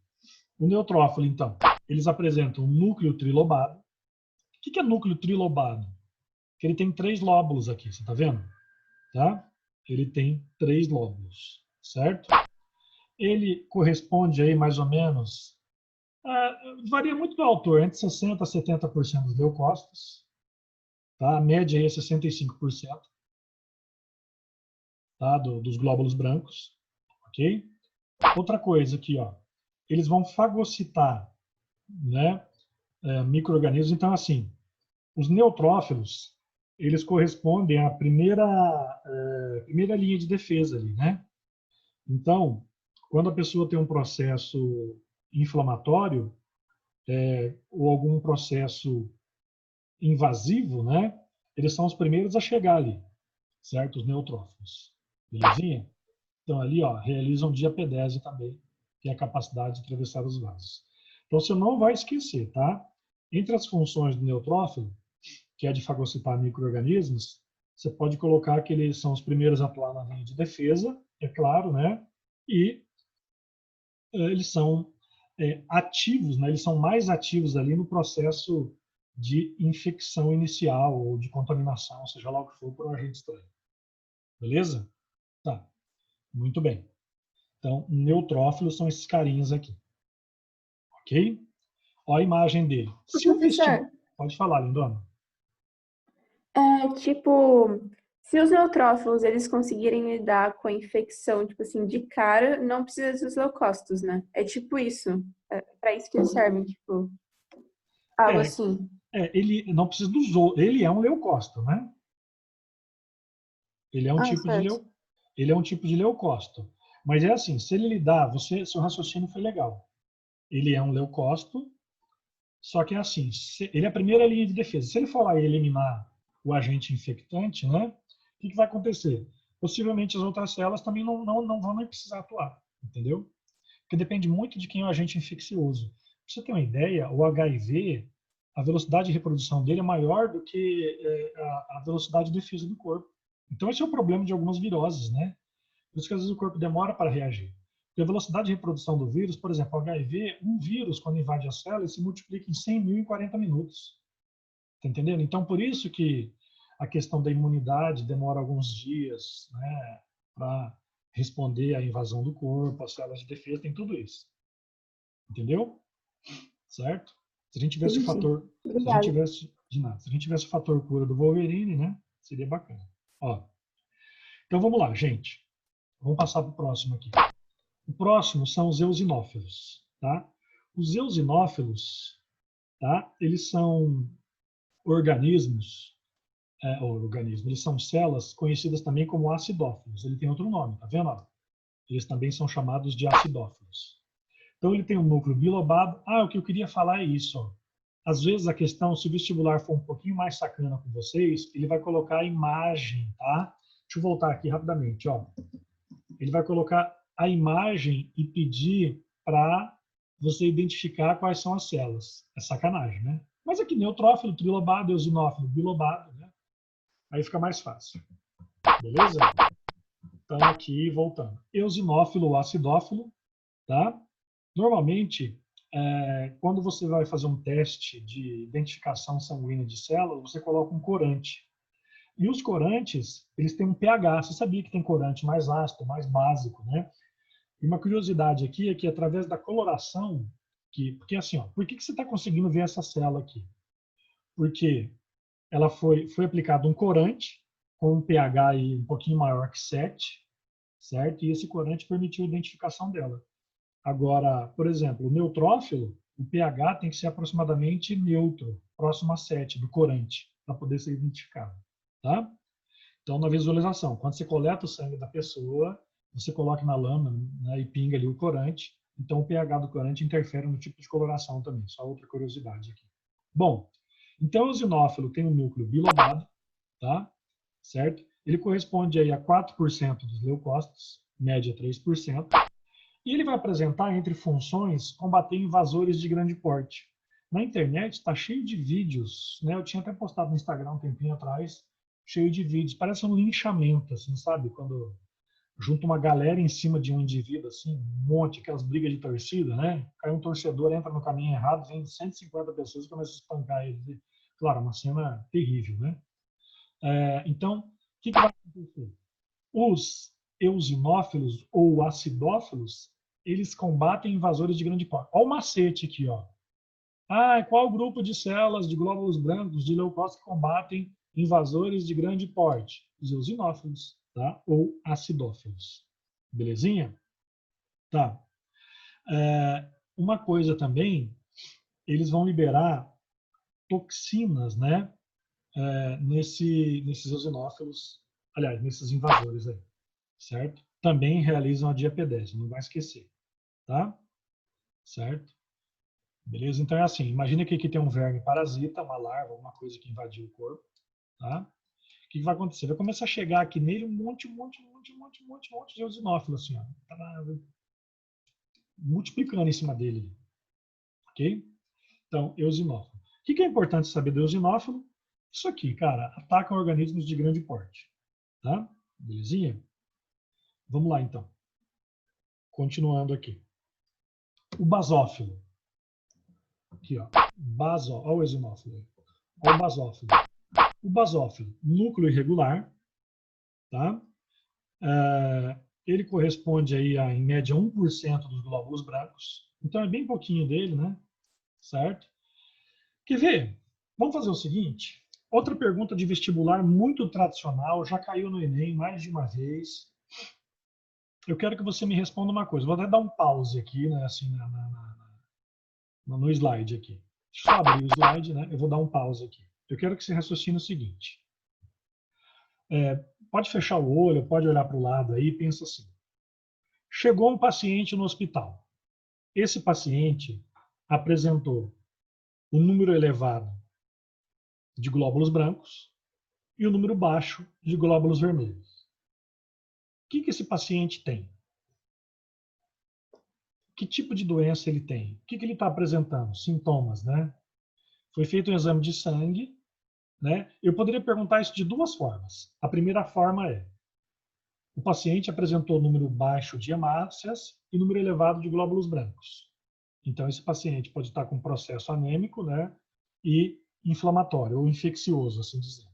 O neutrófilo, então, eles apresentam um núcleo trilobado. O que é núcleo trilobado? Que ele tem 3 lóbulos aqui, você está vendo? Tá? Ele tem 3 lóbulos, certo? Ele corresponde aí mais ou menos, varia muito do autor, entre 60% a 70% dos leucócitos, tá? A média aí é 65%, tá? Dos glóbulos brancos, ok? Outra coisa aqui, ó, eles vão fagocitar, né, micro-organismos. Então, assim, os neutrófilos, eles correspondem à primeira linha de defesa ali, né? Então, quando a pessoa tem um processo inflamatório, ou algum processo invasivo, né? Eles são os primeiros a chegar ali, certo? Os neutrófilos. Belezinha? Então, ali, ó, realizam diapedese também, que é a capacidade de atravessar os vasos. Então, você não vai esquecer, tá? Entre as funções do neutrófilo, que é de fagocitar micro-organismos, você pode colocar que eles são os primeiros a atuar na linha de defesa, é claro, né? E eles são ativos, né? Eles são mais ativos ali no processo de infecção inicial ou de contaminação, seja lá o que for, por um agente estranho. Beleza? Tá. Muito bem. Então, neutrófilos são esses carinhas aqui. Ok? Olha a imagem dele. Se o Professor, Pode falar, lindona. tipo, se os neutrófilos eles conseguirem lidar com a infecção, tipo assim, de cara, não precisa dos leucócitos, né? É tipo isso. É para isso que eles servem, tipo, algo É, assim. ele não precisa dos outros. Ele é um leucócito, né? Ele é um Ah, tipo de certo. ele é um tipo de leucócito. Mas é assim, se ele lidar, seu raciocínio foi legal. Ele é um leucócito, só que é assim, ele é a primeira linha de defesa. Se ele for lá e eliminar o agente infectante, né? O que vai acontecer? Possivelmente as outras células também não vão nem precisar atuar, entendeu? Porque depende muito de quem é o agente infeccioso. Pra você ter uma ideia, o HIV, a velocidade de reprodução dele é maior do que a velocidade de defesa do corpo. Então esse é o problema de algumas viroses, né? Por isso que às vezes o corpo demora para reagir. Porque a velocidade de reprodução do vírus, por exemplo, o HIV, um vírus, quando invade a célula, ele se multiplica em 100 mil em 40 minutos. Tá entendendo? Então, por isso que a questão da imunidade demora alguns dias, né, para responder à invasão do corpo, as células de defesa, tem tudo isso. Entendeu? Certo? Se a gente tivesse o Entendi. fator, se a gente Obrigada. tivesse, de nada, se a gente tivesse o fator cura do Wolverine, né, seria bacana. Ó, então vamos lá, gente. Vamos passar para o próximo aqui. O próximo são os eosinófilos, tá? Os eosinófilos, tá? Eles são organismos, eles são células conhecidas também como acidófilos. Ele tem outro nome, tá vendo? Eles também são chamados de acidófilos. Então ele tem um núcleo bilobado. O que eu queria falar é isso, ó. Às vezes a questão, se o vestibular for um pouquinho mais sacana com vocês, ele vai colocar a imagem, tá? Deixa eu voltar aqui rapidamente, ó. Ele vai colocar a imagem e pedir para você identificar quais são as células. É sacanagem, né? Mas aqui, neutrófilo, trilobado, eosinófilo, bilobado, né? Aí fica mais fácil. Beleza? Então, aqui, voltando. Eosinófilo, acidófilo, tá? Normalmente, quando você vai fazer um teste de identificação sanguínea de células, você coloca um corante. E os corantes, eles têm um pH. Você sabia que tem corante mais ácido, mais básico, né? E uma curiosidade aqui é que através da coloração, porque assim, ó, por que você está conseguindo ver essa célula aqui? Porque ela foi aplicado um corante com um pH aí um pouquinho maior que 7, certo? E esse corante permitiu a identificação dela. Agora, por exemplo, o neutrófilo, o pH tem que ser aproximadamente neutro, próximo a 7 do corante, para poder ser identificado. Tá? Então, na visualização, quando você coleta o sangue da pessoa, você coloca na lâmina, né, e pinga ali o corante. Então, o pH do corante interfere no tipo de coloração também. Só outra curiosidade aqui. Bom, então o eosinófilo tem um núcleo bilobado, tá? Certo? Ele corresponde aí a 4% dos leucócitos, média 3%. E ele vai apresentar, entre funções, combater invasores de grande porte. Na internet está cheio de vídeos, né? Eu tinha até postado no Instagram um tempinho atrás, cheio de vídeos. Parece um linchamento, assim, sabe? Quando junta uma galera em cima de um indivíduo, assim, um monte, aquelas brigas de torcida, né? Cai um torcedor, entra no caminho errado, vem 150 pessoas e começa a espancar ele. Claro, uma cena terrível, né? Então, o que vai acontecer? Os eosinófilos ou acidófilos, eles combatem invasores de grande porte. Olha o macete aqui, ó. Qual o grupo de células de glóbulos brancos de leucócitos que combatem invasores de grande porte? Os eosinófilos, tá? Ou acidófilos. Belezinha? Tá. Uma coisa também, eles vão liberar toxinas, né? Nesses eosinófilos, aliás, nesses invasores aí, certo? Também realizam a diapedese, não vai esquecer, tá? Certo? Beleza? Então é assim, imagina que aqui tem um verme parasita, uma larva, alguma coisa que invadiu o corpo, tá? O que vai acontecer? Vai começar a chegar aqui nele um monte de eosinófilo, assim, ó. Multiplicando em cima dele, ok? Então, eosinófilo. O que é importante saber do eosinófilo? Isso aqui, cara, ataca organismos de grande porte, tá? Belezinha? Vamos lá, então. Continuando aqui. O basófilo. Aqui, ó. Olha o eosinófilo. Olha o basófilo. O basófilo, núcleo irregular, tá? Ele corresponde aí a, em média, 1% dos glóbulos brancos. Então, é bem pouquinho dele, né? Certo? Quer ver? Vamos fazer o seguinte. Outra pergunta de vestibular muito tradicional, já caiu no Enem mais de uma vez. Eu quero que você me responda uma coisa. Vou até dar um pause aqui, né, assim, no slide aqui. Deixa eu só abrir o slide, né? Eu vou dar um pause aqui. Eu quero que você raciocine o seguinte. Pode fechar o olho, pode olhar para o lado aí e pensa assim. Chegou um paciente no hospital. Esse paciente apresentou um número elevado de glóbulos brancos e um número baixo de glóbulos vermelhos. O que esse paciente tem? Que tipo de doença ele tem? O que ele está apresentando? Sintomas, né? Foi feito um exame de sangue, né? Eu poderia perguntar isso de duas formas. A primeira forma é: o paciente apresentou número baixo de hemácias e número elevado de glóbulos brancos. Então, esse paciente pode estar com processo anêmico, né? E inflamatório, ou infeccioso, assim dizer.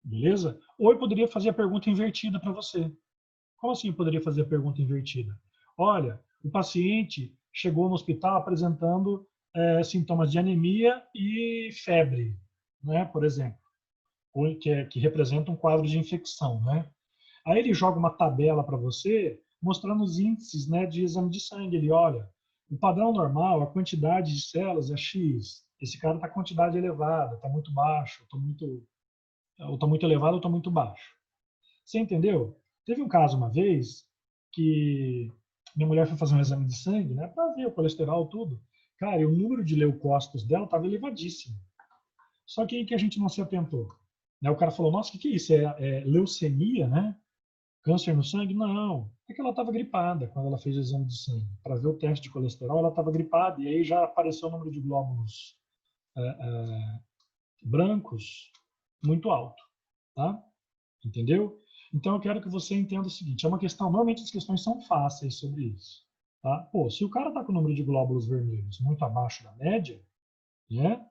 Beleza? Ou eu poderia fazer a pergunta invertida para você. Como assim eu poderia fazer a pergunta invertida? Olha, o paciente chegou no hospital apresentando sintomas de anemia e febre, né, por exemplo, que representa um quadro de infecção, né? Aí ele joga uma tabela para você, mostrando os índices, né, de exame de sangue. Ele olha, o padrão normal, a quantidade de células é X. Esse cara está com quantidade elevada, está muito baixo, ou está muito elevado ou está muito baixo. Você entendeu? Teve um caso uma vez que minha mulher foi fazer um exame de sangue, né, para ver o colesterol, tudo. Cara, e o número de leucócitos dela estava elevadíssimo. Só que aí que a gente não se atentou. Né, o cara falou, nossa, o que é isso? É leucemia, né? Câncer no sangue? Não. É que ela estava gripada quando ela fez o exame de sangue. Para ver o teste de colesterol, ela estava gripada. E aí já apareceu o número de glóbulos brancos muito alto. Tá? Entendeu? Então eu quero que você entenda o seguinte, é uma questão, normalmente as questões são fáceis sobre isso. Tá? Pô, se o cara está com o número de glóbulos vermelhos muito abaixo da média, né,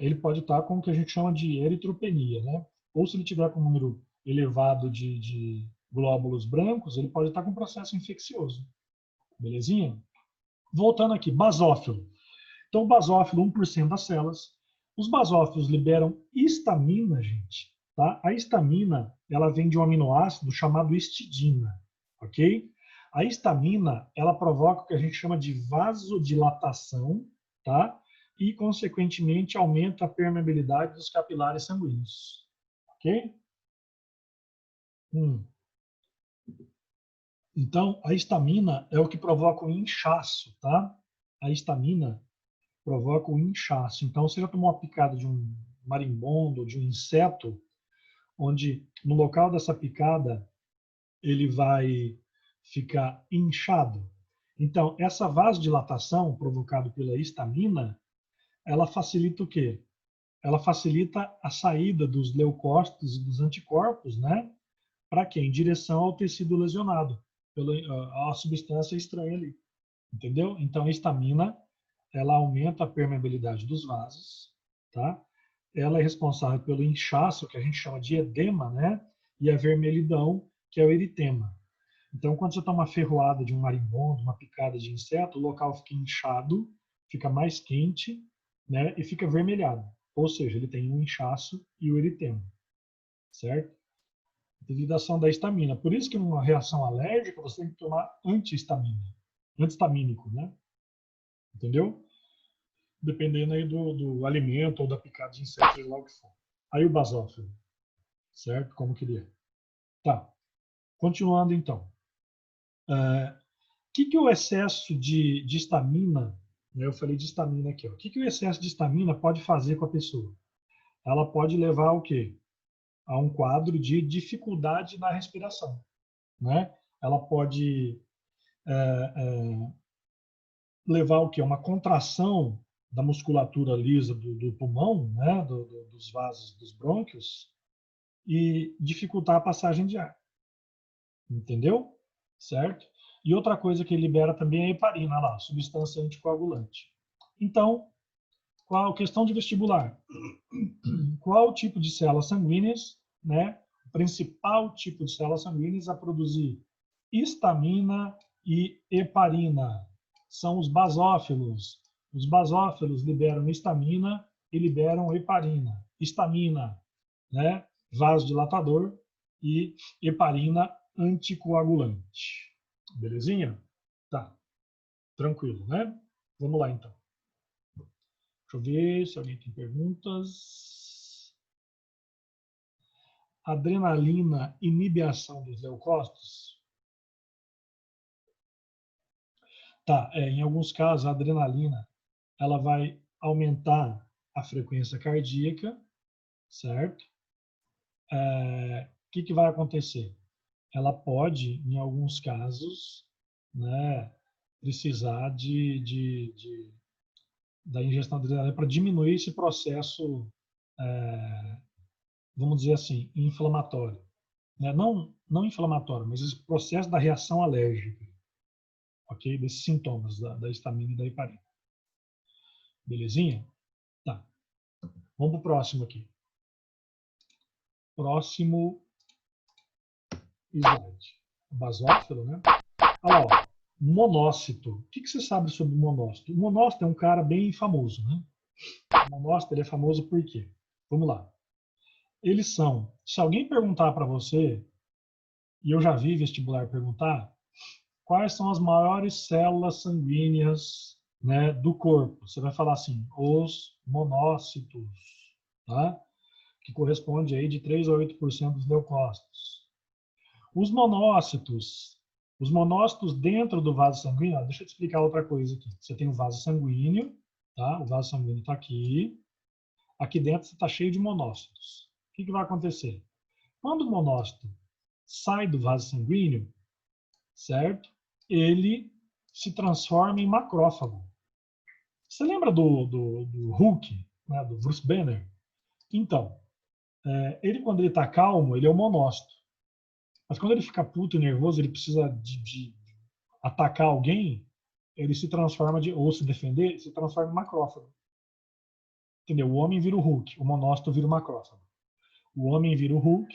ele pode estar com o que a gente chama de eritropenia, né? Ou se ele tiver com um número elevado de glóbulos brancos, ele pode estar com um processo infeccioso. Belezinha? Voltando aqui, basófilo. Então, o basófilo, 1% das células. Os basófilos liberam histamina, gente. Tá? A histamina, ela vem de um aminoácido chamado histidina, ok? A histamina, ela provoca o que a gente chama de vasodilatação, tá? E, consequentemente, aumenta a permeabilidade dos capilares sanguíneos. Ok? Então, a histamina é o que provoca o inchaço, tá? A histamina provoca o inchaço. Então, você já tomou uma picada de um marimbondo, de um inseto, onde no local dessa picada ele vai ficar inchado. Então, essa vasodilatação provocada pela histamina, ela facilita o quê? Ela facilita a saída dos leucócitos e dos anticorpos, né? Para quê? Em direção ao tecido lesionado, pela a substância estranha ali. Entendeu? Então, a histamina, ela aumenta a permeabilidade dos vasos, tá? Ela é responsável pelo inchaço, que a gente chama de edema, né? E a vermelhidão, que é o eritema. Então, quando você toma uma ferroada de um marimbondo, uma picada de inseto, o local fica inchado, fica mais quente, né? E fica avermelhado. Ou seja, ele tem um inchaço e o eritema, certo? Devido à ação da histamina. Por isso que numa reação alérgica você tem que tomar antihistamínico, né? Entendeu? Dependendo aí do alimento ou da picada de inseto, seja lá o que for. Aí o basófilo, certo? Como que ele é. Tá. Continuando então. O que o excesso de histamina, né? Eu falei de histamina aqui, ó. O que o excesso de histamina pode fazer com a pessoa? Ela pode levar ao quê? A um quadro de dificuldade na respiração, né? Ela pode levar o quê? Uma contração da musculatura lisa do pulmão, né? Dos vasos dos brônquios, e dificultar a passagem de ar. Entendeu? Certo? E outra coisa que libera também é a heparina, lá, substância anticoagulante. Então, qual questão de vestibular? Qual o tipo de células sanguíneas, né? O principal tipo de células sanguíneas a produzir histamina e heparina são os basófilos. Os basófilos liberam histamina e liberam heparina. Histamina, né? Vasodilatador, e heparina, anticoagulante. Belezinha? Tá. Tranquilo, né? Vamos lá, então. Deixa eu ver se alguém tem perguntas. Adrenalina inibe a ação dos leucócitos? Tá, em alguns casos, a adrenalina ela vai aumentar a frequência cardíaca, certo? O que vai acontecer? Ela pode, em alguns casos, né, precisar da ingestão de adrenalina para diminuir esse processo, vamos dizer assim, inflamatório. Né? Não inflamatório, mas esse processo da reação alérgica, ok? Desses sintomas da histamina e da heparina. Belezinha? Tá. Vamos para o próximo aqui. Próximo slide. O basófilo, né? Olha lá, ó. Monócito. O que você sabe sobre o monócito? O monócito é um cara bem famoso, né? O monócito ele é famoso por quê? Vamos lá. Eles são, se alguém perguntar para você, e eu já vi vestibular perguntar, quais são as maiores células sanguíneas, né, do corpo? Você vai falar assim, os monócitos, tá? Que corresponde aí de 3 a 8% dos leucócitos. Os monócitos dentro do vaso sanguíneo, deixa eu te explicar outra coisa aqui. Você tem o vaso sanguíneo, tá? O vaso sanguíneo está aqui. Aqui dentro você está cheio de monócitos. O que vai acontecer? Quando o monócito sai do vaso sanguíneo, certo? Ele se transforma em macrófago. Você lembra do Hulk, né? Do Bruce Banner? Então, ele quando ele está calmo, ele é um monócito. Mas quando ele fica puto e nervoso, ele precisa de atacar alguém, ele se transforma, ou se defender, se transforma em macrófago. Entendeu? O homem vira o Hulk, o monócito vira o macrófago. O homem vira o Hulk,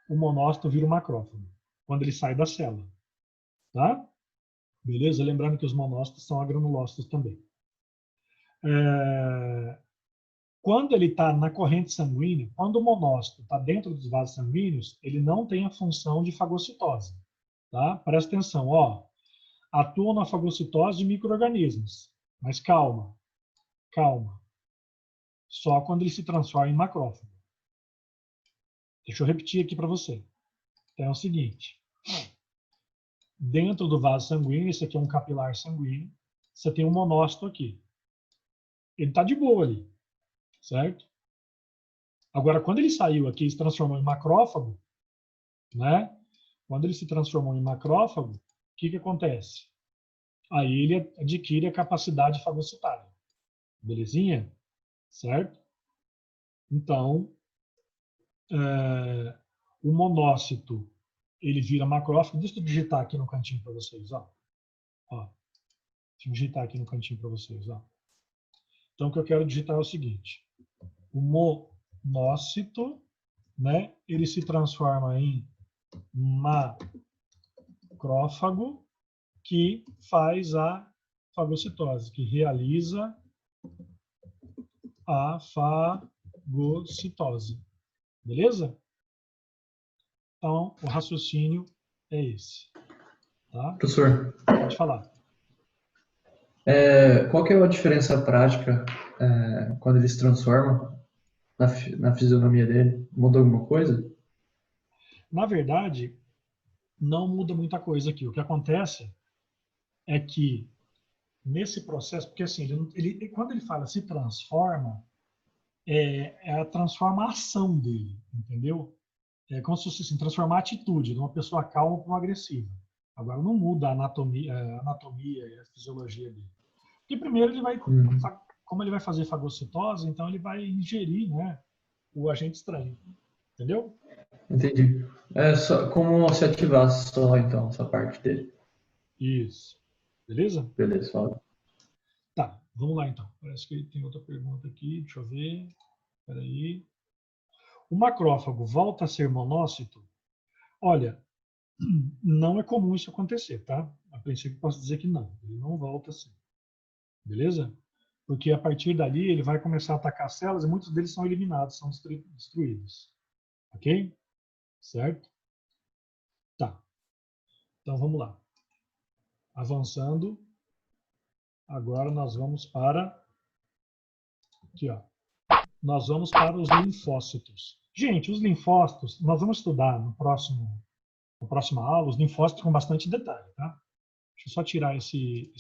o monócito vira o macrófago. Quando ele sai da célula. Tá? Beleza? Lembrando que os monócitos são agranulócitos também. Quando ele está na corrente sanguínea, quando o monócito está dentro dos vasos sanguíneos, ele não tem a função de fagocitose. Tá? Presta atenção, ó. atuam na fagocitose de micro-organismos. Mas calma, calma. Só quando ele se transforma em macrófago. Deixa eu repetir aqui para você. Então é o seguinte. Dentro do vaso sanguíneo, esse aqui é um capilar sanguíneo, você tem um monócito aqui. Ele está de boa ali, certo? Agora, quando ele saiu aqui e se transformou em macrófago, né? Quando ele se transformou em macrófago, o que acontece? Aí ele adquire a capacidade fagocitária. Belezinha? Certo? Então, o monócito, ele vira macrófago. Deixa eu digitar aqui no cantinho para vocês. Ó. Deixa eu digitar aqui no cantinho para vocês. Ó. Então, o que eu quero digitar é o seguinte. O monócito, né, ele se transforma em macrófago, que faz a fagocitose, que realiza a fagocitose. Beleza? Então, o raciocínio é esse. Tá? Professor, Pode falar. qual que é a diferença prática quando ele se transforma na fisionomia dele? Muda alguma coisa? Na verdade, não muda muita coisa aqui. O que acontece é que nesse processo, porque assim, quando ele fala se transforma, é a transformação dele, entendeu? É como se fosse assim, transformar a atitude de uma pessoa calma para uma agressiva. Agora não muda a anatomia e a fisiologia dele. Porque primeiro ele vai, como ele vai fazer fagocitose, então ele vai ingerir, né, o agente estranho. Entendeu? Entendi. É só como se ativasse só, então, essa parte dele. Isso. Beleza? Beleza, fala. Tá, vamos lá então. Parece que tem outra pergunta aqui. Deixa eu ver. Espera aí. O macrófago volta a ser monócito? Olha, não é comum isso acontecer, tá? A princípio posso dizer que não. Ele não volta a ser. Beleza? Porque a partir dali ele vai começar a atacar células e muitos deles são eliminados, são destruídos. Ok? Certo? Tá. Então vamos lá. Avançando. Agora nós vamos para... Aqui, ó. Nós vamos para os linfócitos. Gente, os linfócitos, nós vamos estudar na próxima aula, os linfócitos com bastante detalhe, tá? Deixa eu só tirar esse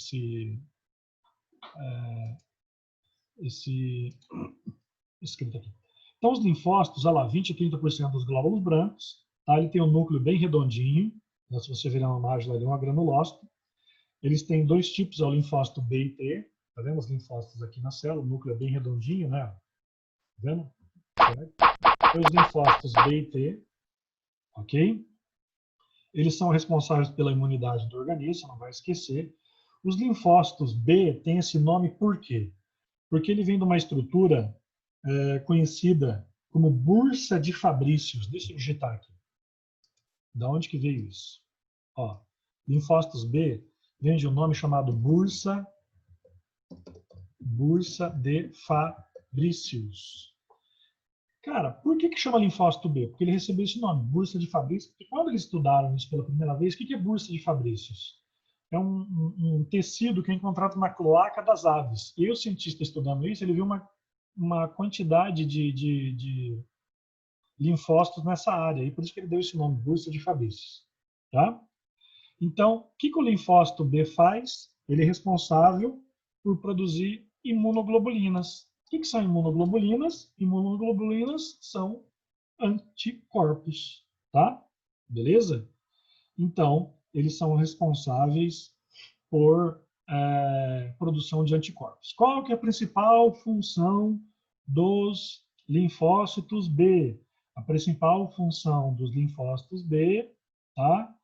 escrito aqui. Então, os linfócitos, olha lá, 20 a 30% dos glóbulos brancos, tá? Ele tem um núcleo bem redondinho, né? Se você ver na imagem, ele é um granulócito. Eles têm dois tipos, é o linfócito B e T, tá vendo os linfócitos aqui na célula, o núcleo é bem redondinho, né? Tá vendo? Os linfócitos B e T, ok? Eles são responsáveis pela imunidade do organismo, não vai esquecer. Os linfócitos B têm esse nome por quê? Porque ele vem de uma estrutura conhecida como bursa de Fabrícios. Deixa eu digitar aqui. Da onde que veio isso? Ó, linfócitos B vem de um nome chamado bursa de Fabrícios. Cara, por que chama linfócito B? Porque ele recebeu esse nome, bursa de Fabrícios. Porque quando eles estudaram isso pela primeira vez, o que é bursa de Fabrícios? É um tecido que é encontrado na cloaca das aves. E o cientista estudando isso, ele viu uma quantidade de linfócitos nessa área. E por isso que ele deu esse nome, bursa de Fabrícios. Tá? Então, o que o linfócito B faz? Ele é responsável por produzir imunoglobulinas. O que são imunoglobulinas? Imunoglobulinas são anticorpos, tá? Beleza? Então, eles são responsáveis por produção de anticorpos. Qual que é a principal função dos linfócitos B? A principal função dos linfócitos B, tá,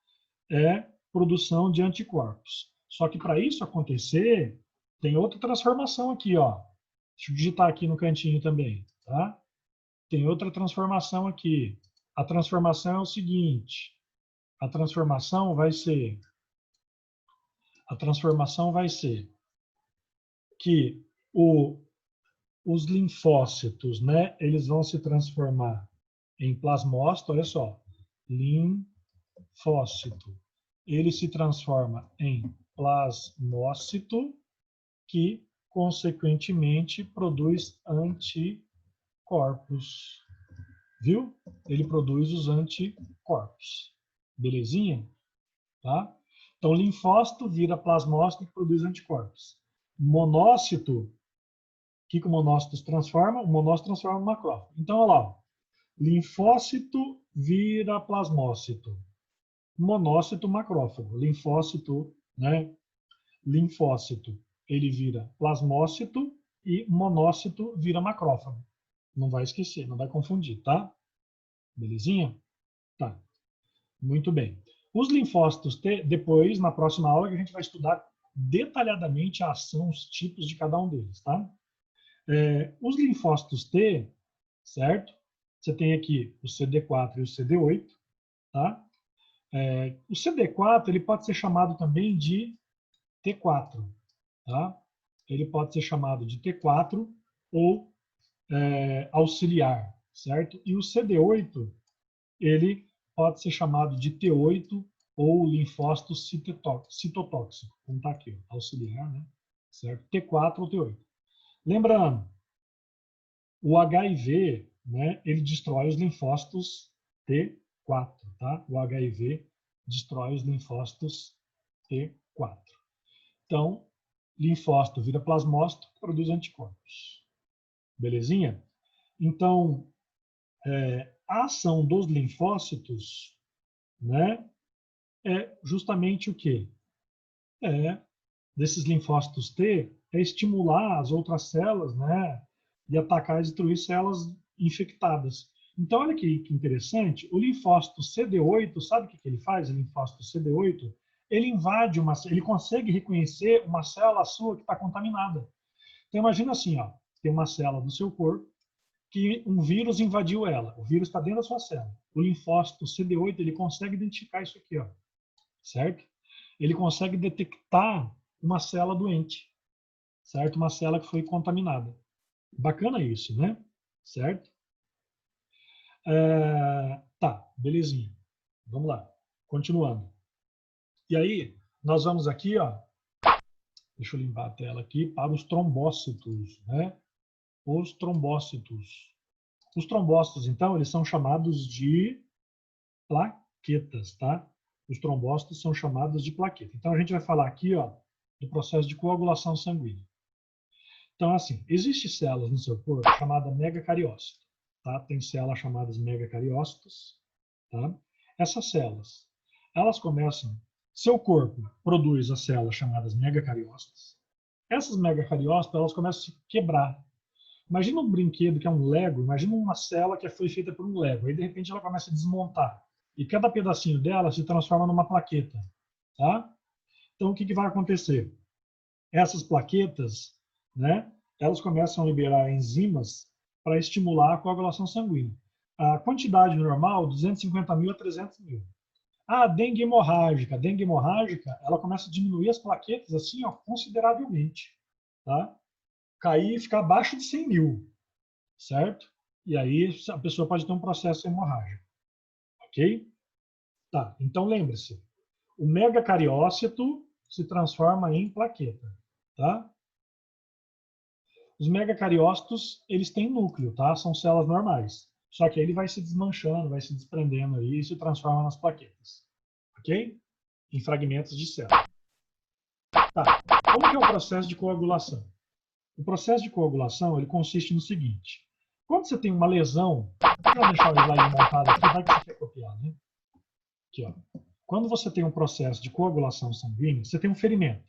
é produção de anticorpos. Só que para isso acontecer, tem outra transformação aqui, ó. Deixa eu digitar aqui no cantinho também, tá? Tem outra transformação aqui. A transformação é o seguinte. A transformação vai ser que os linfócitos, né, eles vão se transformar em plasmócito, olha só, linfócito. Ele se transforma em plasmócito, que, consequentemente, produz anticorpos. Viu? Ele produz os anticorpos. Belezinha? Tá? Então, linfócito vira plasmócito que produz anticorpos. Monócito, o que o monócito se transforma? O monócito transforma em macrófago. Então, olha lá. Linfócito vira plasmócito. Monócito, macrófago. Linfócito, né? Linfócito, ele vira plasmócito e monócito vira macrófago. Não vai esquecer, não vai confundir, tá? Belezinha? Tá. Muito bem. Os linfócitos T, depois, na próxima aula, a gente vai estudar detalhadamente a ação, os tipos de cada um deles, tá? Os linfócitos T, certo? Você tem aqui o CD4 e o CD8, tá? O CD4, ele pode ser chamado também de T4, tá? Ele pode ser chamado de T4 ou auxiliar, certo? E o CD8, ele pode ser chamado de T8 ou linfócito citotóxico, como está aqui, ó, auxiliar, né? Certo? T4 ou T8. Lembrando, o HIV, né, ele destrói os linfócitos T4, tá? O HIV destrói os linfócitos T4. Então, linfócito vira plasmócito, produz anticorpos. Belezinha? Então, a ação dos linfócitos, né, é justamente o quê? Desses linfócitos T, é estimular as outras células, né, e atacar e destruir células infectadas. Então, olha que interessante, o linfócito CD8, sabe o que ele faz, o linfócito CD8? Ele invade ele consegue reconhecer uma célula sua que está contaminada. Então, imagina assim, ó, tem uma célula do seu corpo que um vírus invadiu ela. O vírus está dentro da sua célula. O linfócito CD8, ele consegue identificar isso aqui, ó, certo? Ele consegue detectar uma célula doente, certo? Uma célula que foi contaminada. Bacana isso, né? Certo? Tá, belezinha. Vamos lá. Continuando. E aí, nós vamos aqui, ó. Deixa eu limpar a tela aqui, para os trombócitos, né? Os trombócitos. Os trombócitos, então, eles são chamados de plaquetas, tá? Os trombócitos são chamados de plaqueta. Então, a gente vai falar aqui, ó, do processo de coagulação sanguínea. Então, assim, existem células no seu corpo chamadas megacariócitos, tá? Tem células chamadas megacariócitos, tá? Essas células, elas começam, seu corpo produz as células chamadas megacariócitos. Essas megacariócitos, elas começam a se quebrar. Imagina um brinquedo que é um Lego, imagina uma célula que foi feita por um Lego, aí de repente ela começa a desmontar. E cada pedacinho dela se transforma numa plaqueta, tá? Então, o que vai acontecer? Essas plaquetas, né, elas começam a liberar enzimas para estimular a coagulação sanguínea. A quantidade normal, 250 mil a 300 mil. A dengue hemorrágica, ela começa a diminuir as plaquetas assim, ó, consideravelmente, tá? Cair e ficar abaixo de 100 mil, certo? E aí a pessoa pode ter um processo hemorrágico, ok? Tá, então lembre-se, o megacariócito se transforma em plaqueta, tá? Os megacariócitos, eles têm núcleo, tá? São células normais. Só que aí ele vai se desmanchando, vai se desprendendo aí e se transforma nas plaquetas, ok? Em fragmentos de célula. Tá, como que é o processo de coagulação? O processo de coagulação, ele consiste no seguinte. Quando você tem uma lesão, vou deixar o slide montado aqui, vai que você quer copiar, né? Aqui, ó. Quando você tem um processo de coagulação sanguínea, você tem um ferimento.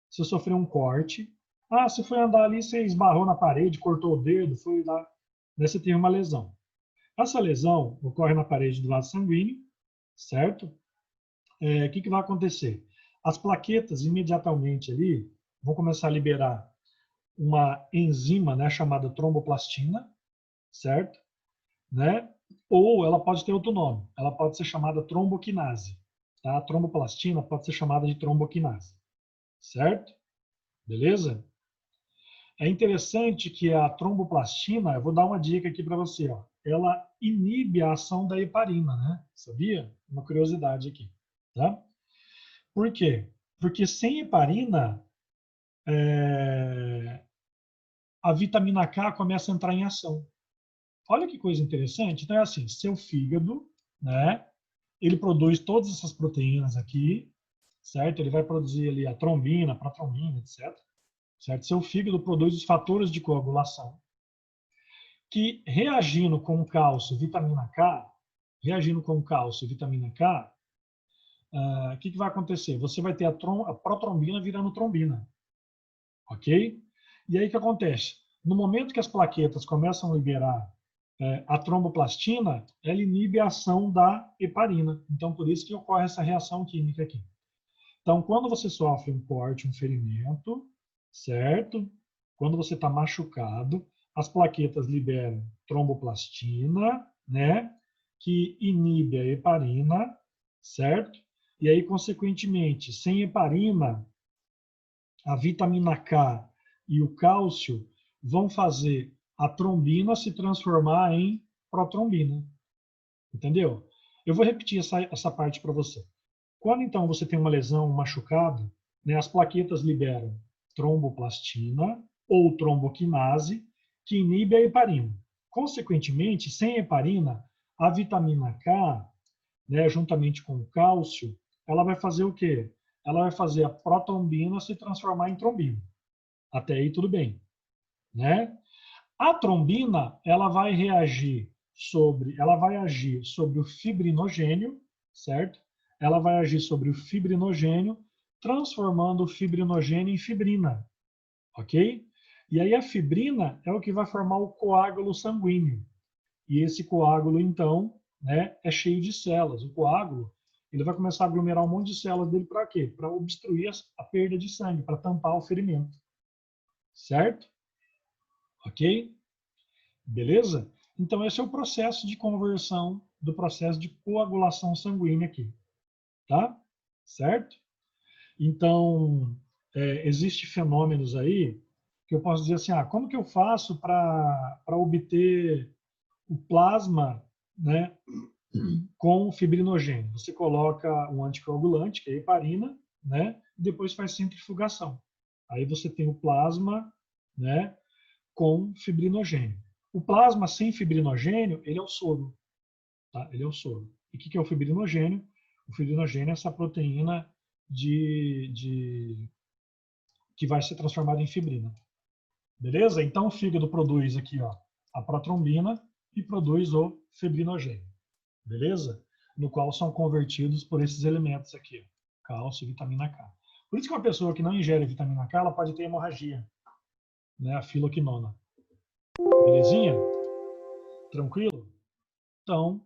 Você sofreu um corte. Ah, você foi andar ali, você esbarrou na parede, cortou o dedo, foi lá. Daí você tem uma lesão. Essa lesão ocorre na parede do vaso sanguíneo, certo? O que vai acontecer? As plaquetas, imediatamente ali, vão começar a liberar uma enzima, né, chamada tromboplastina, certo? Né? Ou ela pode ter outro nome. Ela pode ser chamada tromboquinase. Tá? A tromboplastina pode ser chamada de tromboquinase. Certo? Beleza? É interessante que a tromboplastina, eu vou dar uma dica aqui para você, ó, ela inibe a ação da heparina, né? Sabia? Uma curiosidade aqui. Tá? Por quê? Porque sem heparina, a vitamina K começa a entrar em ação. Olha que coisa interessante. Então é assim, seu fígado, né, ele produz todas essas proteínas aqui, certo? Ele vai produzir ali a trombina, protrombina, etc. Certo? Seu fígado produz os fatores de coagulação, que reagindo com cálcio, vitamina K, reagindo com cálcio e vitamina K, o que vai acontecer? Você vai ter a protrombina virando trombina, ok? E aí o que acontece? No momento que as plaquetas começam a liberar a tromboplastina, ela inibe a ação da heparina. Então, por isso que ocorre essa reação química aqui. Então, quando você sofre um corte, um ferimento, certo? Quando você está machucado, as plaquetas liberam tromboplastina, né? Que inibe a heparina, certo? E aí, consequentemente, sem heparina, a vitamina K e o cálcio vão fazer a trombina se transformar em protrombina. Entendeu? Eu vou repetir essa parte para você. Quando então você tem uma lesão, um machucado, né, as plaquetas liberam tromboplastina ou tromboquinase, que inibe a heparina. Consequentemente, sem heparina, a vitamina K, né, juntamente com o cálcio, ela vai fazer o quê? Ela vai fazer a protrombina se transformar em trombina. Até aí tudo bem, né? A trombina, ela vai agir sobre o fibrinogênio, certo? Ela vai agir sobre o fibrinogênio, transformando o fibrinogênio em fibrina, ok? E aí a fibrina é o que vai formar o coágulo sanguíneo. E esse coágulo, então, né, é cheio de células. O coágulo, ele vai começar a aglomerar um monte de células dele para quê? Para obstruir a perda de sangue, para tampar o ferimento. Certo? Ok? Beleza? Então, esse é o processo de conversão do processo de coagulação sanguínea aqui. Tá? Certo? Então, existem fenômenos aí que eu posso dizer assim, como que eu faço para obter o plasma, né, com fibrinogênio? Você coloca um anticoagulante, que é a heparina, né, e depois faz centrifugação. Aí você tem o plasma, né, com fibrinogênio. O plasma sem fibrinogênio, ele é o soro. Tá? Ele é o soro. E o que é o fibrinogênio? O fibrinogênio é essa proteína que vai ser transformada em fibrina. Beleza? Então o fígado produz aqui a protrombina e produz o fibrinogênio. Beleza? No qual são convertidos por esses elementos aqui, cálcio e vitamina K. Por isso que uma pessoa que não ingere vitamina K, ela pode ter hemorragia, né? A filoquinona. Belezinha? Tranquilo? Então,